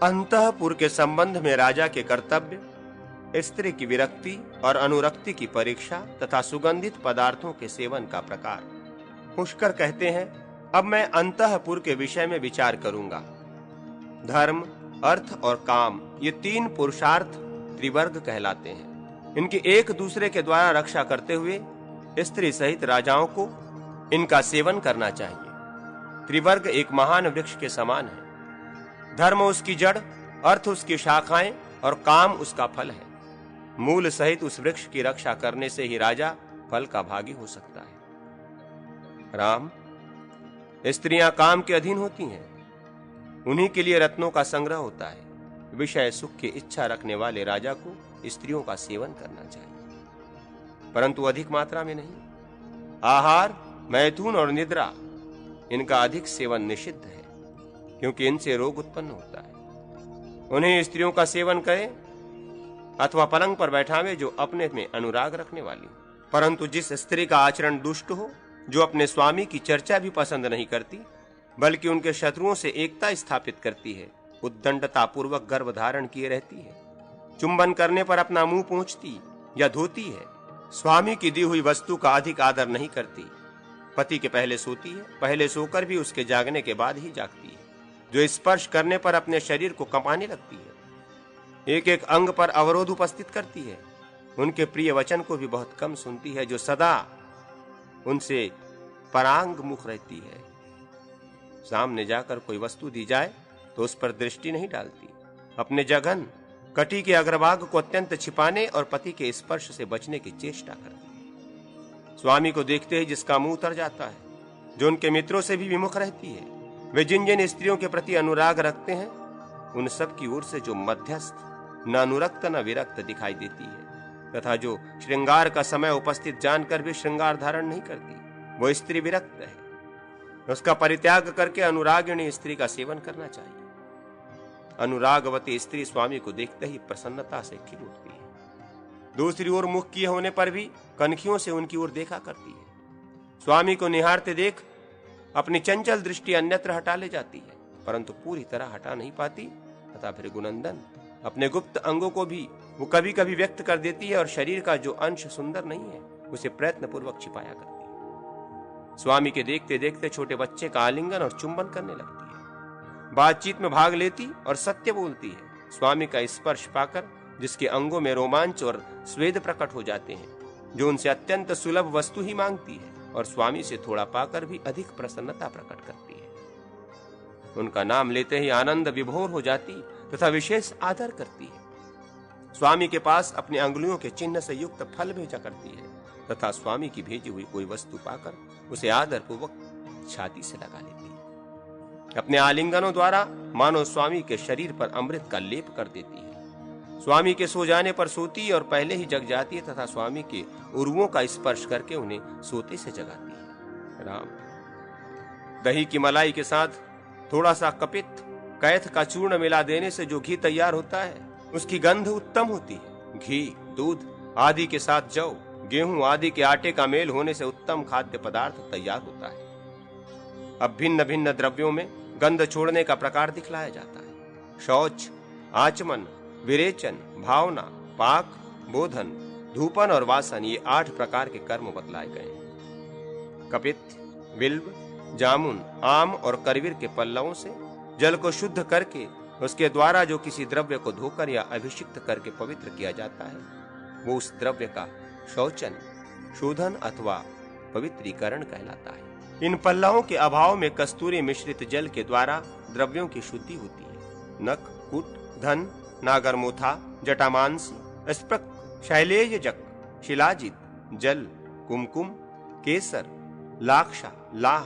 अंतःपुर के संबंध में राजा के कर्तव्य, स्त्री की विरक्ति और अनुरक्ति की परीक्षा तथा सुगंधित पदार्थों के सेवन का प्रकार। पुष्कर कहते हैं, अब मैं अंतःपुर के विषय में विचार करूंगा। धर्म, अर्थ और काम ये 3 पुरुषार्थ त्रिवर्ग कहलाते हैं। इनकी एक दूसरे के द्वारा रक्षा करते हुए स्त्री सहित राजाओं को इनका सेवन करना चाहिए। त्रिवर्ग एक महान वृक्ष के समान है। धर्म उसकी जड़, अर्थ उसकी शाखाएं और काम उसका फल है। मूल सहित उस वृक्ष की रक्षा करने से ही राजा फल का भागी हो सकता है। राम, स्त्रियां काम के अधीन होती हैं, उन्हीं के लिए रत्नों का संग्रह होता है। विषय सुख की इच्छा रखने वाले राजा को स्त्रियों का सेवन करना चाहिए, परंतु अधिक मात्रा में नहीं। आहार, मैथुन और निद्रा, इनका अधिक सेवन निषिद्ध है, क्योंकि इनसे रोग उत्पन्न होता है। उन्हें स्त्रियों का सेवन करें अथवा पलंग पर बैठावे जो अपने में अनुराग रखने वाली, परंतु जिस स्त्री का आचरण दुष्ट हो, जो अपने स्वामी की चर्चा भी पसंद नहीं करती, बल्कि उनके शत्रुओं से एकता स्थापित करती है, उद्दंडता पूर्वक गर्भ धारण किए रहती है, चुंबन करने पर अपना मुंह पोंछती या धोती है, स्वामी की दी हुई वस्तु का अधिक आदर नहीं करती, पति के पहले सोती है, पहले सोकर भी उसके जागने के बाद ही जागती है, जो स्पर्श करने पर अपने शरीर को कंपाने लगती है, एक एक अंग पर अवरोध उपस्थित करती है, उनके प्रिय वचन को भी बहुत कम सुनती है, जो सदा उनसे परांग मुख रहती है, सामने जाकर कोई वस्तु दी जाए तो उस पर दृष्टि नहीं डालती, अपने जघन कटी के अग्रभाग को अत्यंत छिपाने और पति के स्पर्श से बचने की चेष्टा करती है। स्वामी को देखते ही जिसका मुंह उतर जाता है, जो उनके मित्रों से भी विमुख रहती है, वे जिन जिन स्त्रियों के प्रति अनुराग रखते हैं, उन सब की ओर से जो मध्यस्थ, न अनुरक्त न विरक्त दिखाई देती है, तथा जो श्रृंगार का समय उपस्थित जानकर भी श्रृंगार धारण नहीं करती, वो स्त्री विरक्त है। उसका परित्याग करके अनुरागिणी स्त्री का सेवन करना चाहिए। अनुरागवती स्त्री स्वामी को देखते ही प्रसन्नता से खिल उठती है, दूसरी ओर मुख किए होने पर भी कनखियों से उनकी ओर देखा करती है। स्वामी को निहारते देख अपनी चंचल दृष्टि अन्यत्र हटा ले जाती है, परंतु पूरी तरह हटा नहीं पाती, तथा फिर गुनंदन अपने गुप्त अंगों को भी वो कभी कभी व्यक्त कर देती है और शरीर का जो अंश सुंदर नहीं है उसे प्रयत्न पूर्वक छिपाया करती है। स्वामी के देखते देखते छोटे बच्चे का आलिंगन और चुंबन करने लगती है, बातचीत में भाग लेती और सत्य बोलती है। स्वामी का स्पर्श पाकर जिसके अंगों में रोमांच और स्वेद प्रकट हो जाते हैं, जो उनसे अत्यंत सुलभ वस्तु ही मांगती है और स्वामी से थोड़ा पाकर भी अधिक प्रसन्नता प्रकट करती है। उनका नाम लेते ही आनंद विभोर हो जाती तथा विशेष आदर करती है। स्वामी के पास अपने अंगुलियों के चिन्ह से युक्त फल भेजा करती है, तथा स्वामी की भेजी हुई कोई वस्तु पाकर उसे आदर पूर्वक छाती से लगा लेती है। अपने आलिंगनों द्वारा मानो स्वामी के शरीर पर अमृत का लेप कर देती है। स्वामी के सो जाने पर सोती और पहले ही जग जाती है, तथा स्वामी के उर्वों का स्पर्श करके उन्हें सोते से जगाती है। राम, दही की मलाई के साथ थोड़ा सा कपित कैथ का चूर्ण मिला देने से जो घी तैयार होता है, उसकी गंध उत्तम होती है। घी, दूध आदि के साथ जौ, गेहूं आदि के आटे का मेल होने से उत्तम खाद्य पदार्थ तैयार होता है। अब भिन्न भिन्न द्रव्यों में गंध छोड़ने का प्रकार दिखलाया जाता है। शौच, आचमन, विरेचन, भावना, पाक, बोधन, धूपन और वासन, ये 8 प्रकार के कर्म बतलाए गए हैं। कपित, बिल्व, जामुन, आम और करवीर के पल्लवों से जल को शुद्ध करके उसके द्वारा जो किसी द्रव्य को धोकर या अभिषिक्त करके पवित्र किया जाता है, वो उस द्रव्य का शौचन, शोधन अथवा पवित्रीकरण कहलाता है। इन पल्लवों के अभाव में कस्तूरी मिश्रित जल के द्वारा द्रव्यों की शुद्धि होती है। नख, कुट, धन, नागरमोथा, जटामांसी, स्पृक, शैलेयजक, शिलाजित, जल, कुमकुम, केसर, लाक्षा, लाह,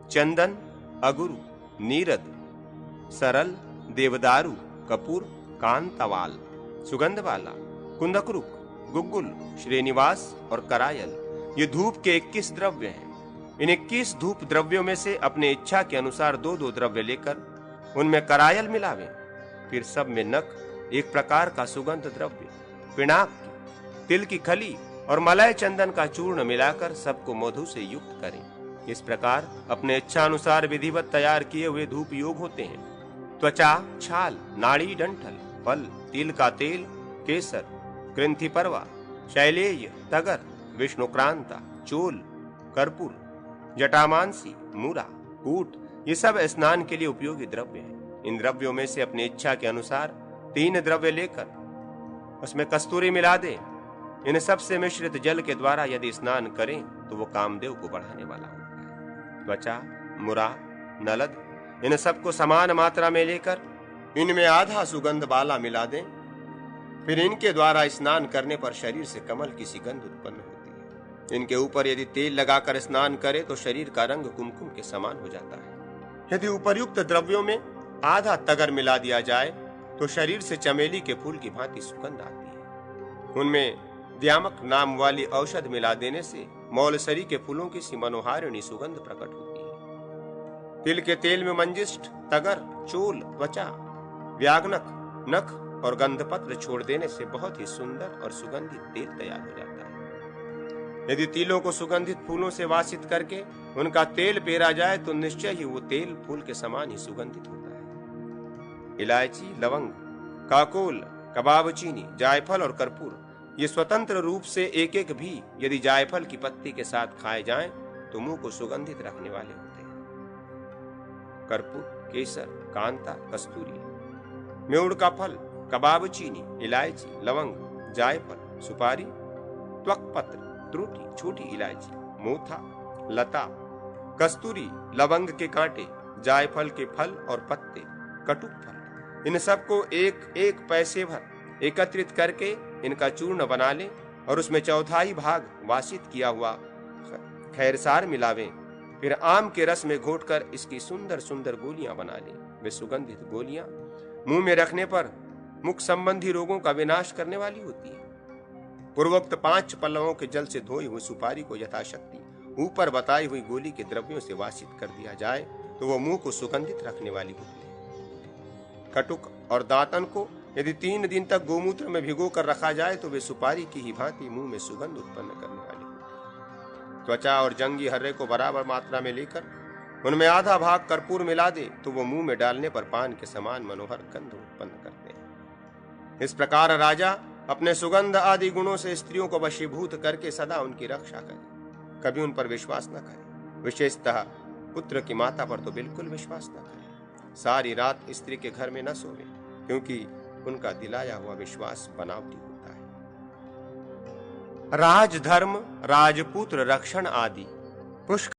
चंदन, अगुरु, नीरद, सरल, देवदारू, कपूर, कांतवाल, सुगंधवाला, कुंदकरुक, गुग्गुल, श्रीनिवास और करायल, ये धूप के 21 द्रव्य हैं। इन 21 धूप द्रव्यों में से अपने इच्छा के अनुसार 2-2 द्रव्य लेकर उनमें करायल मिलावें। फिर सब में नख, एक प्रकार का सुगंध द्रव्य, पिनाक, तिल की खली और मलय चंदन का चूर्ण मिलाकर सबको मधु से युक्त करें। इस प्रकार अपने इच्छा अनुसार विधिवत तैयार किए हुए धूप योग होते हैं। त्वचा, छाल, नाड़ी, डंठल, फल, तिल का तेल, केसर, ग्रंथि पर्वा, शैलेय, तगर, विष्णुक्रांता, चोल, कर्पूर, जटामांसी, मूरा, कूट, ये सब स्नान के लिए उपयोगी द्रव्य हैं। इन द्रव्यों में से अपनी इच्छा के अनुसार 3 द्रव्य लेकर उसमें कस्तूरी मिला दें। इन सब से मिश्रित जल के द्वारा यदि स्नान करें तो वो कामदेव को बढ़ाने वाला होता है। त्वचा, मुरा, नलद, इन सबको समान मात्रा में लेकर इनमें आधा सुगंध बाला मिला दें फिर इनके द्वारा स्नान करने पर शरीर से कमल की सी गंध उत्पन्न होती है। इनके ऊपर यदि तेल लगाकर स्नान करे तो शरीर का रंग कुमकुम के समान हो जाता है। यदि उपर्युक्त द्रव्यों में आधा तगर मिला दिया जाए तो शरीर से चमेली के फूल की भांति सुगंध आती है। उनमें द्यामक नाम वाली औषध मिला देने से मौलसरी के फूलों की सी मनोहारिणी सुगंध प्रकट होती है। तिल के तेल में मंजिष्ठ, तगर, चोल, त्वचा, व्यागनक, नख और गंधपत्र छोड़ देने से बहुत ही सुंदर और सुगंधित तेल तैयार हो जाता है। यदि तिलों को सुगंधित फूलों से वासित करके उनका तेल पेरा जाए तो निश्चय ही वो तेल फूल के समान ही सुगंधित होता है। इलायची, लवंग, काकोल, कबाब चीनी, जायफल और कर्पूर ये स्वतंत्र रूप से एक एक भी यदि जायफल की पत्ती के साथ खाए जाएं तो मुंह को सुगंधित रखने वाले होते हैं। कर्पूर, केसर, कांता, कस्तूरी, मेउड़ का फल, कबाब चीनी, इलायची, लवंग, जायफल, सुपारी, त्वकपत्र, त्रुटी, छोटी इलायची, मोथा, लता, कस्तूरी, लवंग के कांटे, जायफल के फल और पत्ते, कटुक फल, इन सबको एक एक पैसे भर एकत्रित करके इनका चूर्ण बना लें और उसमें चौथाई भाग वासित किया हुआ खैरसार मिलावें। फिर आम के रस में घोटकर इसकी सुंदर सुंदर गोलियां बना लें। वे सुगंधित गोलियां मुंह में रखने पर मुख संबंधी रोगों का विनाश करने वाली होती है। पूर्वोक्त 5 पल्लवों के जल से धोई हुई सुपारी को यथाशक्ति ऊपर बताई हुई गोली के द्रव्यों से वासित कर दिया जाए तो वह मुंह को सुगंधित रखने वाली होती है। कटुक और दांतन को यदि 3 दिन तक गोमूत्र में भिगो कर रखा जाए तो वे सुपारी की ही भांति मुंह में सुगंध उत्पन्न करने वाली होती है। त्वचा और जंगी हर्रे को बराबर मात्रा में लेकर उनमें आधा भाग कर्पूर मिला दे तो वो मुंह में डालने पर पान के समान मनोहर गंध उत्पन्न करते हैं। इस प्रकार राजा अपने सुगंध आदि गुणों से स्त्रियों को वशीभूत करके सदा उनकी रक्षा करे, कभी उन पर विश्वास न करे। विशेषतः पुत्र की माता पर तो बिल्कुल विश्वास न करे। सारी रात स्त्री के घर में न सोवे, क्योंकि उनका दिलाया हुआ विश्वास बनावटी होता है। राजधर्म, राजपुत्र रक्षण आदि पुष्कर